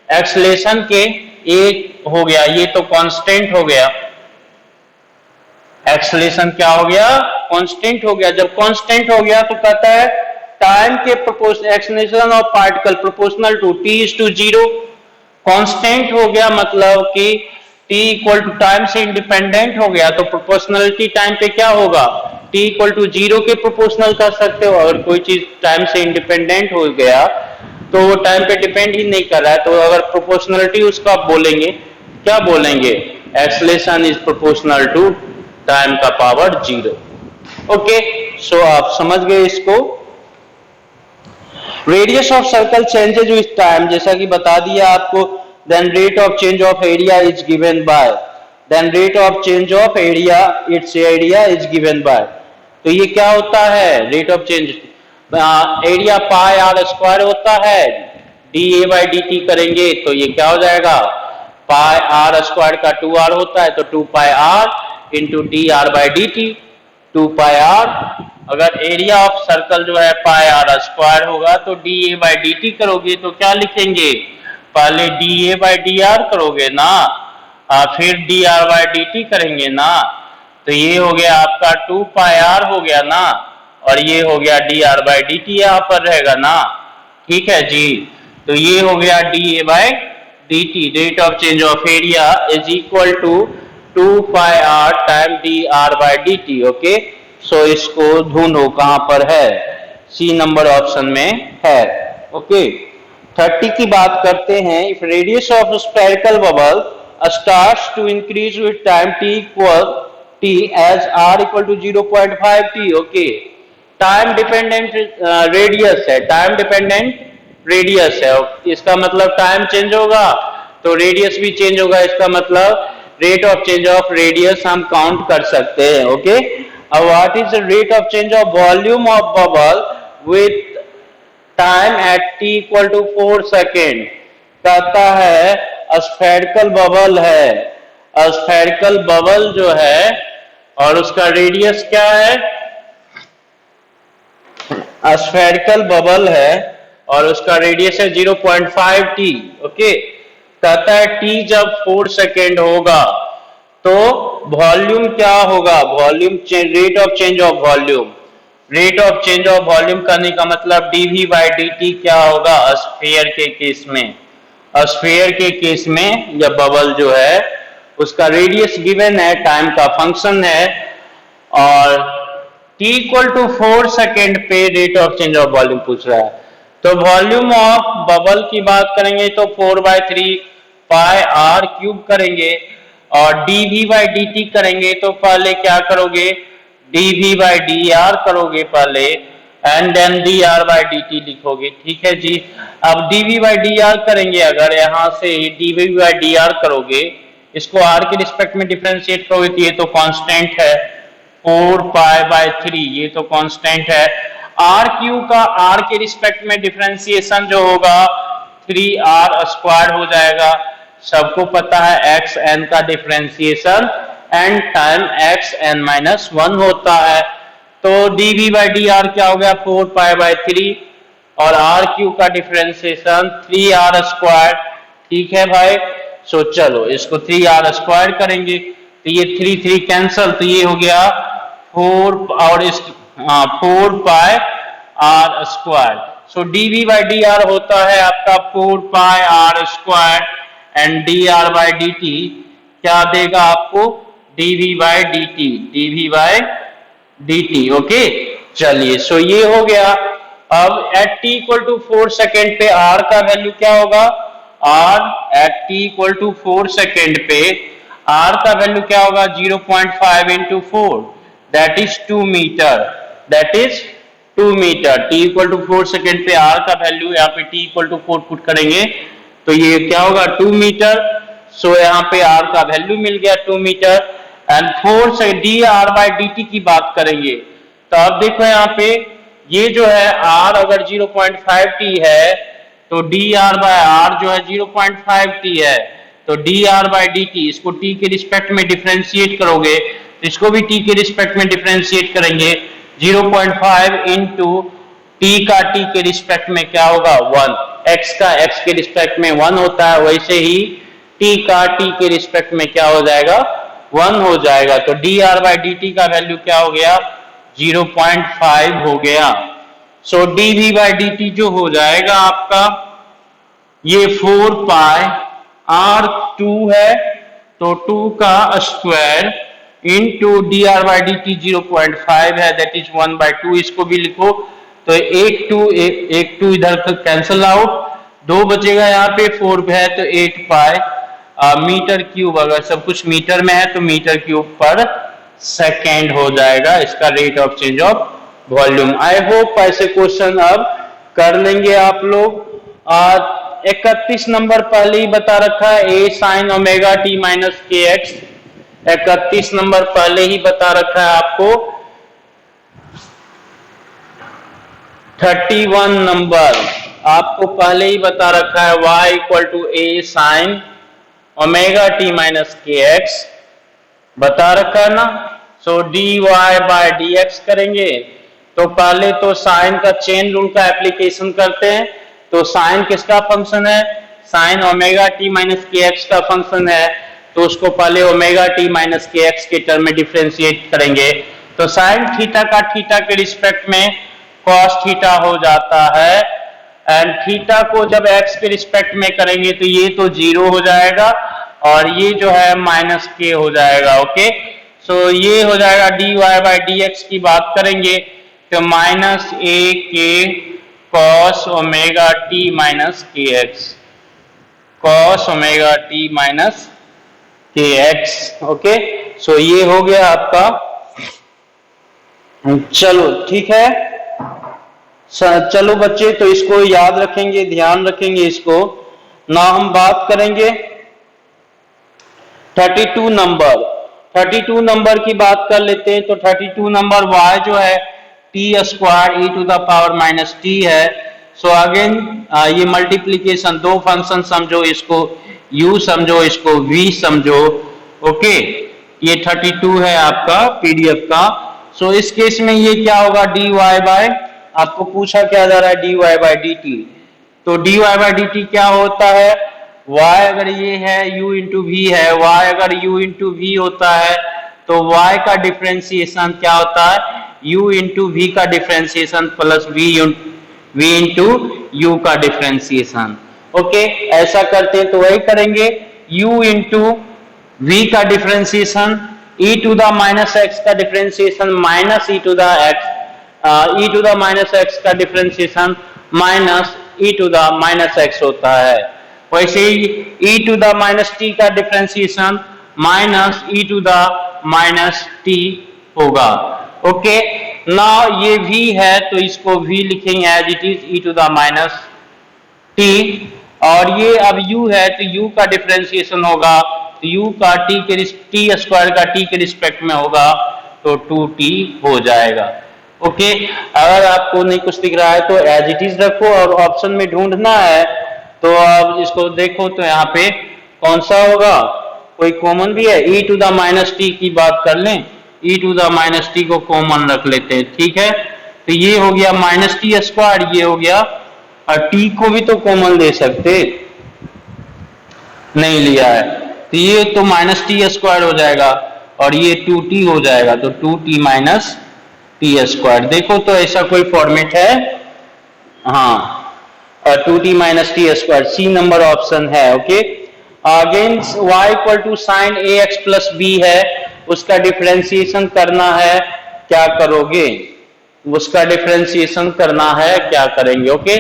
एक्सेलरेशन के a हो गया, ये तो कांस्टेंट हो गया, एक्सेलरेशन क्या हो गया, कांस्टेंट हो गया। जब कांस्टेंट हो गया तो कहता है टाइम के proportional acceleration of particle proportional to t is to 0। Constant हो गया मतलब कि t इक्वल टू टाइम से इंडिपेंडेंट हो गया, तो प्रोपोर्शनलिटी टाइम पे क्या होगा, t इक्वल टू 0 के प्रोपोर्शनल कर सकते हो। अगर कोई चीज टाइम से इंडिपेंडेंट हो गया तो वो टाइम पे डिपेंड ही नहीं कर रहा है, तो अगर प्रोपोर्शनलिटी उसका आप बोलेंगे, क्या बोलेंगे, acceleration is proportional to time का पावर 0। ओके, सो आप समझ गए इसको। Radius of circle changes with time, जैसा कि बता दिया आपको, then rate of change of area is given by, then rate of change of area, it's area is given by. तो ये क्या होता है, rate of change, area pi r square होता है, d A by d t करेंगे तो ये क्या हो जाएगा, पाई आर स्क्वायर का 2r होता है, तो 2 pi r into d r by d t, 2 pi r. अगर एरिया ऑफ सर्कल जो है पाई आर स्क्वायर होगा तो d A by d t करोगे तो क्या लिखेंगे, पहले d A by d r करोगे ना, फिर d r by d t करेंगे ना, तो ये हो गया आपका 2 पाई आर हो गया ना, और ये हो गया D r by d t यहाँ पर रहेगा ना, ठीक है जी। तो ये हो गया d A by d t, rate of change of area is equal to 2 pi r time d r by d t. Okay, so इसको ढूंढो कहां पर है, सी नंबर ऑप्शन में है। ओके, 30 की बात करते हैं। If radius of spherical bubble starts to increase with time t as r equal to 0.5 t। Okay, time dependent radius है, टाइम डिपेंडेंट रेडियस है, इसका मतलब टाइम चेंज होगा तो रेडियस भी चेंज होगा, इसका मतलब rate of change of radius हम काउंट कर सकते हैं। ओके, अब what is the rate of change of volume of bubble with time at t equal to 4 second. कहता है स्फेरिकल बबल है, स्फेरिकल बबल जो है और उसका रेडियस क्या है, स्फेरिकल बबल है और उसका रेडियस है 0.5 t। ओके, कहता है t जब 4 सेकेंड होगा तो वॉल्यूम क्या होगा, volume rate of change of volume, rate of change of volume करने का मतलब dv बाई dt क्या होगा, स्फीयर के केस में, स्फीयर के केस में जब बबल जो है उसका रेडियस गिवन है, टाइम का फंक्शन है, और t इक्वल टू 4 सेकेंड पे rate of change of volume पूछ रहा है। तो वॉल्यूम ऑफ बबल की बात करेंगे तो 4/3 पाई आर क्यूब करेंगे, और dv बाई dt करेंगे तो पहले क्या करोगे, dv बाई dr करोगे पहले, and then dr by dt लिखोगे। ठीक है जी, अब dv बाई dr करेंगे, अगर यहां से dv बाई dr करोगे, इसको r के रिस्पेक्ट में डिफरेंशिएट करोगे तो ये तो कांस्टेंट है 4 पाई बाई 3, ये तो कांस्टेंट है। आर क्यू का r के रिस्पेक्ट में डिफरेंशिएशन जो होगा 3r स्क्वायर हो जाएगा। सबको पता है एक्स एन का differentiation n time x n minus 1 होता है, तो dv बाई dr क्या हो गया 4 पाई बाई 3, और आर क्यू का डिफरेंशिएशन 3r स्क्वायर। ठीक है भाई, सो चलो इसको 3r स्क्वायर करेंगे तो ये 3 3 कैंसल, तो ये हो गया 4 और इस 4 pi r square. So dv by dr होता है आपका 4 pi r square, and dr by dt क्या देगा आपको, dv by dt, dv by dt। Okay, चलिए सो ये हो गया। अब at t equal to 4 second पे r का वैल्यू क्या होगा, r at t equal to 4 second पे r का वैल्यू क्या होगा 0.5 into 4, that is 2 metre, that is 2 metre. t equal to 4 second पे r का वैल्यू, यहाँ पे t इक्वल टू 4 पुट करेंगे तो ये क्या होगा 2 मीटर। सो यहाँ पे r का वैल्यू मिल गया 2 मीटर, एंड 4 से dr बाई dt की बात करेंगे तो अब देखो यहाँ पे ये जो है r अगर 0.5t है तो dr बाय r जो है 0.5t है, तो dr बाय dt इसको t के रिस्पेक्ट में डिफरेंशिएट करोगे तो इसको भी t के रिस्पेक्ट में डिफरेंशिएट करेंगे। 0.5 इंटू t का t के रिस्पेक्ट में क्या होगा 1, x का x के रिस्पेक्ट में 1 होता है, वैसे ही t का t के रिस्पेक्ट में क्या हो जाएगा 1 हो जाएगा। तो dr बाय dt का वैल्यू क्या हो गया 0.5 हो गया। सो dv बाय dt जो हो जाएगा आपका ये 4 पाई r2 है, तो 2 का square into dr by dt 0.5 है, दैट इज 1/2। इसको भी लिखो तो एक टू इधर कैंसल आउट, 2 बचेगा यहाँ पे, 4 है तो 8 पाई मीटर क्यूब, अगर सब कुछ मीटर में है तो मीटर क्यूब पर सेकेंड हो जाएगा इसका rate of change of volume. I hope ऐसे क्वेश्चन अब कर लेंगे आप लोग। 31 नंबर पहले ही बता रखा है a sin omega t minus k x, 31 number पहले ही बता रखा है आपको। 31 नंबर आपको पहले ही बता रखा है y equal to a sin omega t minus k x बता रखा है ना। सो dy बाय dx करेंगे तो पहले तो साइन का चेन रूल का एप्लीकेशन करते हैं, तो साइन किसका फंक्शन है sine omega T minus k x का फंक्शन है, तो उसको पहले omega T minus k x के टर्म में डिफरेंशिएट करेंगे तो साइन थीटा का थीटा के रिस्पेक्ट में कॉस थीटा हो जाता है, एंड थीटा को जब एक्स के रिस्पेक्ट में करेंगे तो ये तो 0 हो जाएगा और ये जो है माइनस के हो जाएगा। ओके, सो ये हो जाएगा dy बाय dx की बात करेंगे तो माइनस a के cos omega T minus k x, cos omega T minus k x. Okay, so ये हो गया आपका। चलो ठीक है, चलो बच्चे तो इसको याद रखेंगे, ध्यान रखेंगे इसको ना। हम बात करेंगे 32 नंबर, 32 नंबर की बात कर लेते हैं। तो 32 नंबर y जो है t square e to the power minus t है। सो अगेन ये मल्टीप्लीकेशन, दो फंक्शन समझो, इसको u समझो, इसको v समझो। ओके, ये 32 है आपका पीडीएफ का। सो इस केस में ये क्या होगा dy बाय, आपको पूछा क्या जा रहा है dy बाय dt, तो dy बाय dt क्या होता है y अगर ये है u इंटू वी है, y अगर u इंटू वी होता है तो y का डिफरेंशिएशन क्या होता है u इंटू वी का differentiation plus v into u का डिफरेंशिएशन। ओके, ऐसा करते हैं तो वही करेंगे u इंटू वी का differentiation, e to the minus x का differentiation minus e to the x, e to the minus x का differentiation minus e to the minus x होता है। वैसे ही e to the minus t का differentiation minus e to the minus t होगा। ओके, नाउ ये v है तो इसको v लिखेंगे as it is e to the minus t, और ये अब u है तो u का डिफरेंशिएशन होगा तो u का टी स्क्वायर का t के रिस्पेक्ट में होगा तो 2t हो जाएगा। ओके, अगर आपको नहीं कुछ दिख रहा है तो एज इट इज रखो, और ऑप्शन में ढूंढना है तो आप इसको देखो तो यहाँ पे कौन सा होगा, कोई कॉमन भी है, e to the minus t की बात कर लें, e to the minus t को कॉमन रख लेते हैं। ठीक है, तो ये हो गया माइनस टी स्क्वायर, ये हो गया, और t को भी तो कॉमन ले सकते, नहीं लिया है तो ये तो माइनस टी स्क्वायर हो जाएगा और ये 2t हो जाएगा, तो 2t माइनस टी स्क्वायर। देखो तो ऐसा कोई फॉर्मेट है, हाँ, 2t minus t square, c number option है। Okay, again y equal to sine a x plus b है, उसका डिफरेंशिएशन करना है, क्या करोगे, उसका डिफरेंशिएशन करना है, क्या करेंगे। ओके,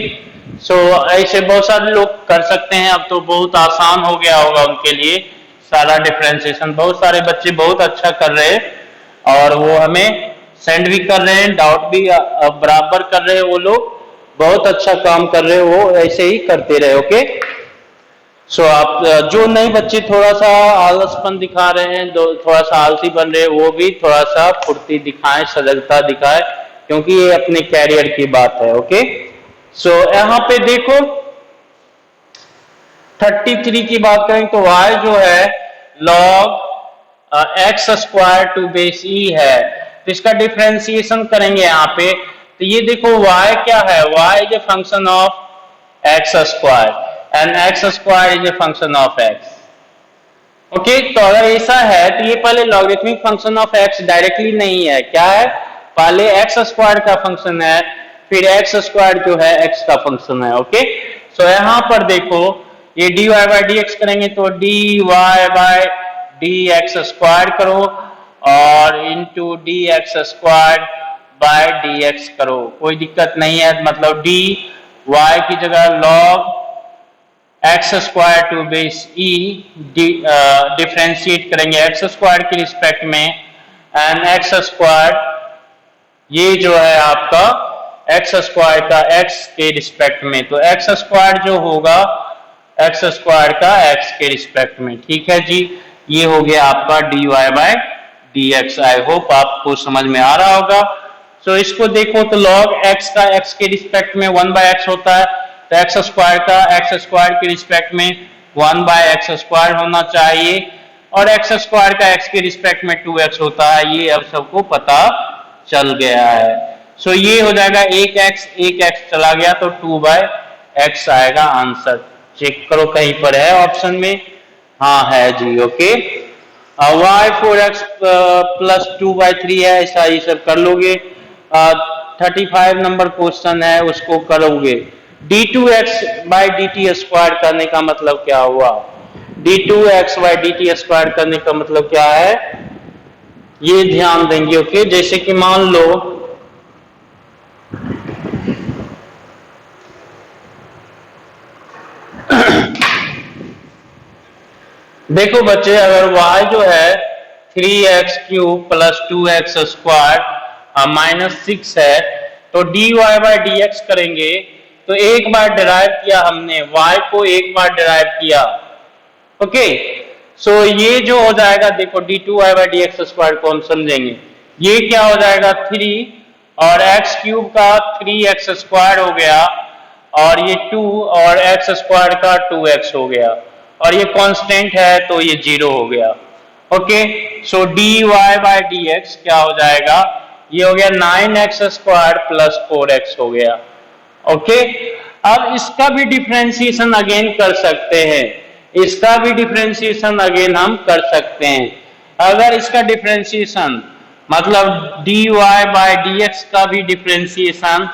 सो ऐसे बहुत सारे लोग कर सकते हैं, अब तो बहुत आसान हो गया होगा उनके लिए सारा डिफरेंशिएशन, बहुत सारे बच्चे बहुत अच्छा कर रहे हैं और वो हमें सेंड भी कर रहे हैं, डाउट भी बराबर कर रहे हैं, वो लोग बहुत अच्छा काम कर रहे हैं, वो ऐसे ही करते रहे। ओके, सो आप जो नए बच्चे थोड़ा सा आलसपन दिखा रहे हैं, थोड़ा सा आलसी बन रहे हैं, वो भी थोड़ा सा फुर्ती दिखाएं, सजगता दिखाएं, क्योंकि ये अपने कैरियर की बात है। ओके, सो यहां पे देखो 33 की बात करें तो y जो है log x square to base e है, तो इसका डिफरेंशिएशन करेंगे यहाँ पे। तो ये देखो y क्या है, y is a function of x square and x square is a function of x. Okay, तो अगर ऐसा है तो ये पहले logarithmic function of x directly नहीं है, क्या है, पहले एक्स स्क्वायर का फंक्शन है, फिर एक्स स्क्वायर जो है एक्स का फंक्शन है। ओके, सो यहां पर देखो ये dy बाई डी एक्स करेंगे तो dy by d x square करो और into D x square by d x करो, कोई दिक्कत नहीं है। मतलब डी वाई की जगह log x square to base e differentiate करेंगे एक्स स्क्वायर के रिस्पेक्ट में, एंड एक्स स्क्वायर ये जो है आपका एक्स स्क्वायर का एक्स के रिस्पेक्ट में, तो एक्स स्क्वायर जो होगा एक्स स्क्वायर का एक्स के रिस्पेक्ट में। ठीक है जी, ये हो गया आपका dy by d x. I hope आपको समझ में आ रहा होगा। सो इसको देखो तो log x का x के रिस्पेक्ट में 1 बाय एक्स होता है, तो एक्स स्क्वायर का एक्स स्क्वायर के रिस्पेक्ट में 1 बाय एक्स स्क्वायर होना चाहिए, और एक्स स्क्वायर का x के रिस्पेक्ट में 2x होता है, ये अब सबको पता चल गया है। सो ये हो जाएगा एक x चला गया तो 2 बाय एक्स आएगा आंसर। चेक करो कहीं पर है ऑप्शन में, हाँ है जी। ओके, y 4x प्लस 2/3 है, ऐसा ये सब कर लोगे। 35 नंबर क्वेश्चन है, उसको करोगे। d2x by d T square करने का मतलब क्या हुआ, d2x by d T square करने का मतलब क्या है, ये ध्यान देंगे। ओके, जैसे कि मान लो देखो बच्चे, अगर y जो है 3x cube plus 2x square minus 6 है, तो dy बाई डी एक्स करेंगे तो एक बार डिराइव किया हमने, y को एक बार डिराइव किया। ओके, सो ये जो हो जाएगा देखो d2y by d x square को हम समझेंगे, ये क्या हो जाएगा 3 और x क्यूब का 3x स्क्वायर हो गया, और ये 2 और x स्क्वायर का 2x हो गया, और ये कांस्टेंट है तो ये 0 हो गया। Okay, so dy by d x क्या हो जाएगा, ये हो गया 9x स्क्वायर प्लस 4x हो गया। ओके, अब इसका भी डिफरेंशिएशन अगेन कर सकते हैं, इसका भी डिफरेंशिएशन अगेन हम कर सकते हैं। अगर इसका डिफरेंशिएशन मतलब dy बाई डी एक्स का भी डिफरेंशिएशन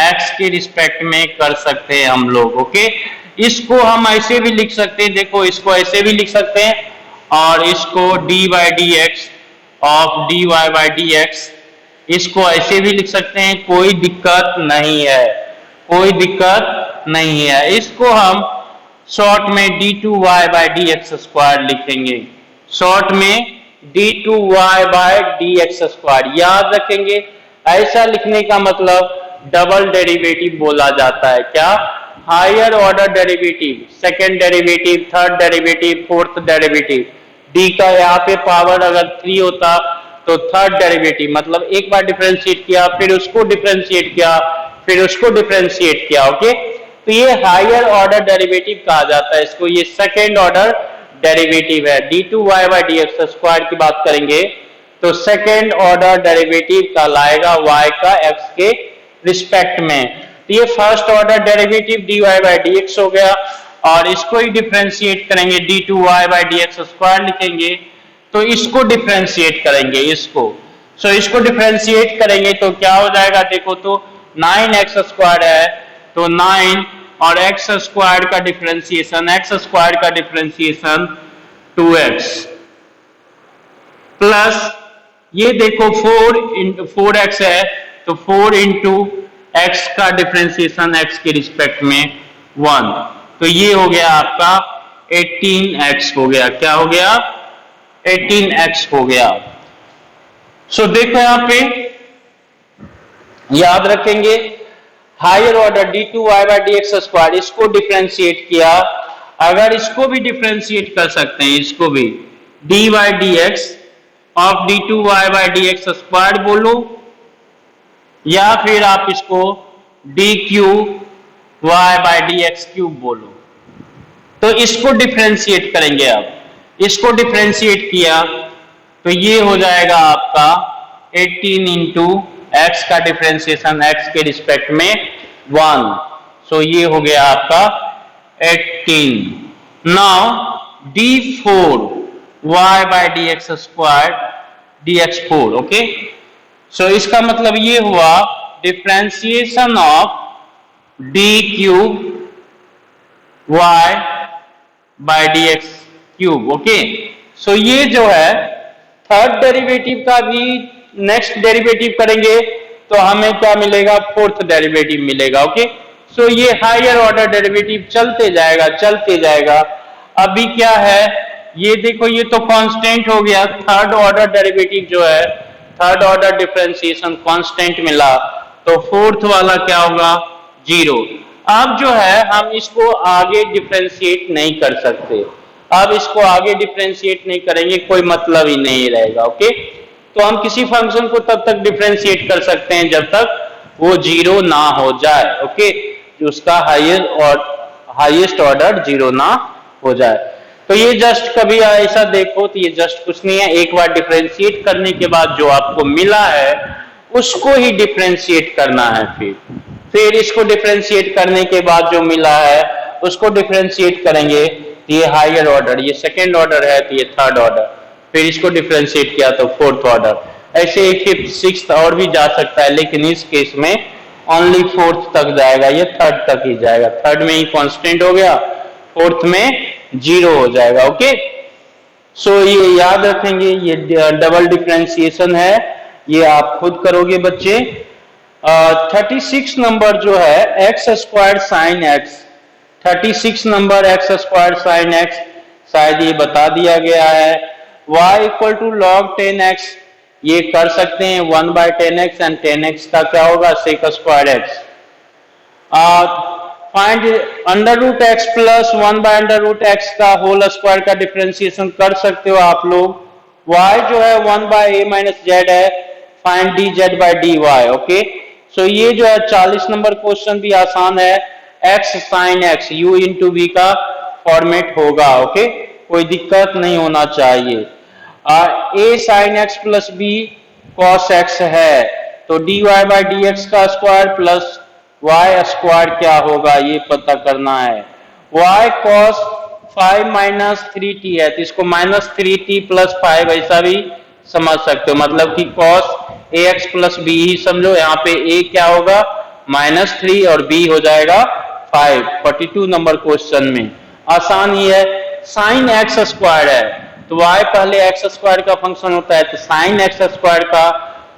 x के रिस्पेक्ट में कर सकते हैं हम लोग। ओके, इसको हम ऐसे भी लिख सकते हैं, देखो इसको ऐसे भी लिख सकते हैं, और इसको dy by d x of dy by d x, इसको ऐसे भी लिख सकते हैं, कोई दिक्कत नहीं है, कोई दिक्कत नहीं है। इसको हम शॉर्ट में d2y by d x square लिखेंगे, शॉर्ट में d2y by d x square याद रखेंगे। ऐसा लिखने का मतलब डबल डेरिवेटिव बोला जाता है, क्या, higher order derivative, second derivative, third derivative, fourth derivative. D का यहाँ पे पावर अगर 3 होता तो थर्ड डेरिवेटिव, मतलब एक बार डिफरेंशिएट किया, फिर उसको डिफरेंशिएट किया, फिर उसको डिफरेंशिएट किया। ओके, तो ये हायर ऑर्डर डेरिवेटिव कहा जाता है इसको, ये सेकेंड ऑर्डर डेरिवेटिव है। d2y by d x square की बात करेंगे तो सेकेंड ऑर्डर डेरिवेटिव कहलाएगा y का x के रिस्पेक्ट में। तो ये first order derivative dy by d x हो गया, और इसको ही डिफरेंशिएट करेंगे d2y by d x square लिखेंगे, तो इसको डिफरेंशिएट करेंगे इसको। सो इसको डिफरेंशिएट करेंगे तो क्या हो जाएगा, देखो तो 9x स्क्वायर है, तो 9 और x स्क्वायर का डिफरेंशिएशन, x स्क्वायर का डिफरेंशिएशन 2x, प्लस ये देखो 4x है, तो 4 इंटू एक्स का डिफरेंशिएशन x के रिस्पेक्ट में 1, तो ये हो गया आपका 18x हो गया, क्या हो गया, 18x हो गया। सो देखो यहां पे याद रखेंगे, higher order d2y by d x square, इसको डिफरेंशिएट किया, अगर इसको भी डिफ्रेंशिएट कर सकते हैं, इसको भी dy dx of d2y by dx square बोलो, या फिर आप इसको dq y by dx cube बोलो। तो इसको डिफ्रेंशिएट करेंगे। अब इसको डिफ्रेंशिएट किया तो ये हो जाएगा आपका 18 इंटू एक्स का डिफ्रेंशिएशन एक्स के रिस्पेक्ट में 1, सो ये हो गया आपका 18। Now d4 y by dx square dx 4, okay. So इसका मतलब ये हुआ differentiation of d cube y by dx cube, okay. So ये जो है थर्ड डेरिवेटिव का भी नेक्स्ट डेरिवेटिव करेंगे तो हमें क्या मिलेगा, फोर्थ डेरिवेटिव मिलेगा, ओके। सो ये हायर ऑर्डर डेरिवेटिव चलते जाएगा। अभी क्या है, ये देखो ये तो कांस्टेंट हो गया, थर्ड ऑर्डर डेरिवेटिव जो है, थर्ड ऑर्डर डिफरेंशिएशन कांस्टेंट मिला, तो फोर्थ वाला क्या होगा, 0। अब जो है हम इसको आगे डिफरेंशिएट नहीं कर सकते, अब इसको आगे डिफरेंशिएट नहीं करेंगे, कोई मतलब ही नहीं रहेगा, ओके। तो हम किसी फंक्शन को तब तक डिफरेंशिएट कर सकते हैं जब तक वो 0 ना हो जाए, ओके, उसका हाईएस्ट ऑर्डर 0 ना हो जाए। तो ये जस्ट कभी ऐसा देखो तो ये जस्ट कुछ नहीं है, एक बार डिफरेंशिएट करने के बाद जो आपको मिला है उसको ही डिफरेंशिएट करना है, फिर इसको डिफरेंशिएट करने के बाद जो मिला है उसको डिफरेंशिएट करेंगे, ये हायर ऑर्डर, ये सेकेंड ऑर्डर है तो ये थर्ड ऑर्डर, फिर इसको डिफरेंशिएट किया तो फोर्थ ऑर्डर, ऐसे ही फिफ्थ सिक्स्थ और भी जा सकता है, लेकिन इस केस में ओनली फोर्थ तक जाएगा, ये थर्ड तक ही जाएगा, थर्ड में ही कांस्टेंट हो गया, फोर्थ में 0 हो जाएगा, ओके। सो ये याद रखेंगे, ये डबल डिफरेंशिएशन है, ये आप खुद करोगे बच्चे। 36 नंबर जो है x square sine x, 36 number x square sine x शायद ये बता दिया गया है। y equal to log 10x, ये कर सकते हैं 1 बाय 10x एंड 10x का क्या होगा sec square x. Find under root x plus 1 by under root x का होल स्क्वायर का डिफरेंशिएशन कर सकते हो आप लोग। y जो है 1 बाय a माइनस जेड है, find d z by d y, okay. So ये जो है 40 नंबर क्वेश्चन भी आसान है, x sine x u into v का फॉर्मेट होगा, ओके, कोई दिक्कत नहीं होना चाहिए। a sine x plus b cos x है, तो dy बाई dx का स्क्वायर प्लस y स्क्वायर क्या होगा ये पता करना है। y cos 5 माइनस 3t है, तो इसको माइनस 3t प्लस 5 ऐसा भी समझ सकते हो, मतलब कि cos ax प्लस b ही समझो, यहाँ पे a क्या होगा -3 और b हो जाएगा 5। 42 नंबर क्वेश्चन में आसान ही है। साइन एक्स स्क्वायर है तो y पहले एक्स स्क्वायर का फंक्शन होता है, तो साइन एक्स स्क्वायर का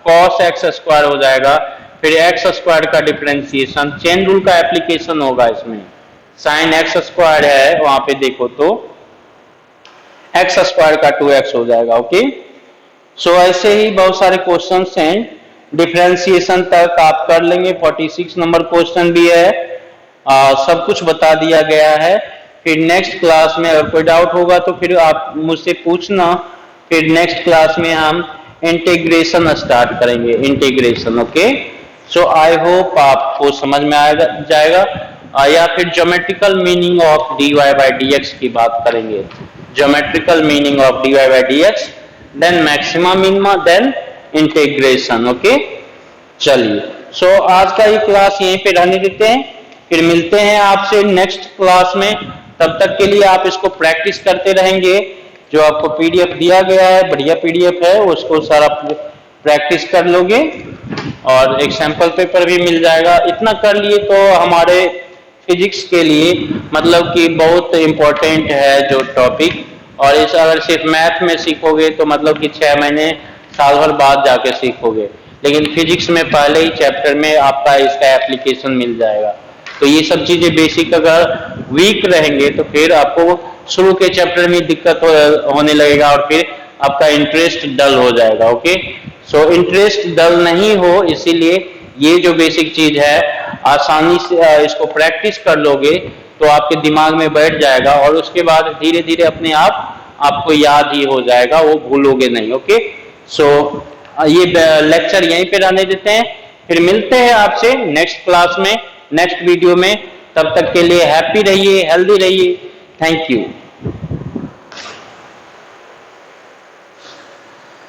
कॉस एक्स स्क्वायर हो जाएगा, फिर एक्स स्क्वायर का डिफरेंशिएशन, चेन रूल का एप्लीकेशन होगा इसमें। साइन एक्स स्क्वायर है वहां पे देखो तो एक्स स्क्वायर का 2x हो जाएगा, ओके। सो ऐसे ही बहुत सारे क्वेश्चंस हैं, डिफरेंशिएशन तक आप कर लेंगे। 46 नंबर क्वेश्चन भी है, सब कुछ बता दिया गया है। फिर नेक्स्ट क्लास में अगर कोई डाउट होगा तो फिर आप मुझसे पूछना, फिर नेक्स्ट क्लास में हम इंटीग्रेशन स्टार्ट करेंगे, integration, okay. So I hope आपको समझ में आएगा जाएगा, या फिर geometrical meaning of dy by dx की बात करेंगे, geometrical meaning of dy by dx, then maxima minima, then integration, okay. चलिए, सो आज का ये क्लास यहीं पे रहने देते हैं, फिर मिलते हैं आपसे नेक्स्ट क्लास में। तब तक के लिए आप इसको प्रैक्टिस करते रहेंगे, जो आपको पीडीएफ दिया गया है बढ़िया पीडीएफ है, उसको सारा प्रैक्टिस कर लोगे और एक सैंपल पेपर भी मिल जाएगा। इतना कर लिए तो हमारे फिजिक्स के लिए मतलब कि बहुत इंपॉर्टेंट है जो टॉपिक, और इस अगर सिर्फ मैथ में सीखोगे तो मतलब कि 6 महीने साल भर बाद जाके सीखोगे, लेकिन फिजिक्स में पहले ही चैप्टर में आपका इसका एप्लीकेशन मिल जाएगा। तो ये सब चीजें बेसिक अगर वीक रहेंगे तो फिर आपको शुरू के चैप्टर में दिक्कत होने लगेगा और फिर आपका इंटरेस्ट डल हो जाएगा, ओके। सो इंटरेस्ट डल नहीं हो, इसीलिए ये जो बेसिक चीज है आसानी से इसको प्रैक्टिस कर लोगे तो आपके दिमाग में बैठ जाएगा और उसके बाद धीरे धीरे अपने आप आपको याद ही हो जाएगा, वो भूलोगे नहीं। ओके, सो ये लेक्चर यहीं पे रहने देते हैं, फिर मिलते हैं आपसे नेक्स्ट क्लास में, नेक्स्ट वीडियो में। तब तक के लिए हैप्पी रहिए, हेल्दी रहिए। Thank you.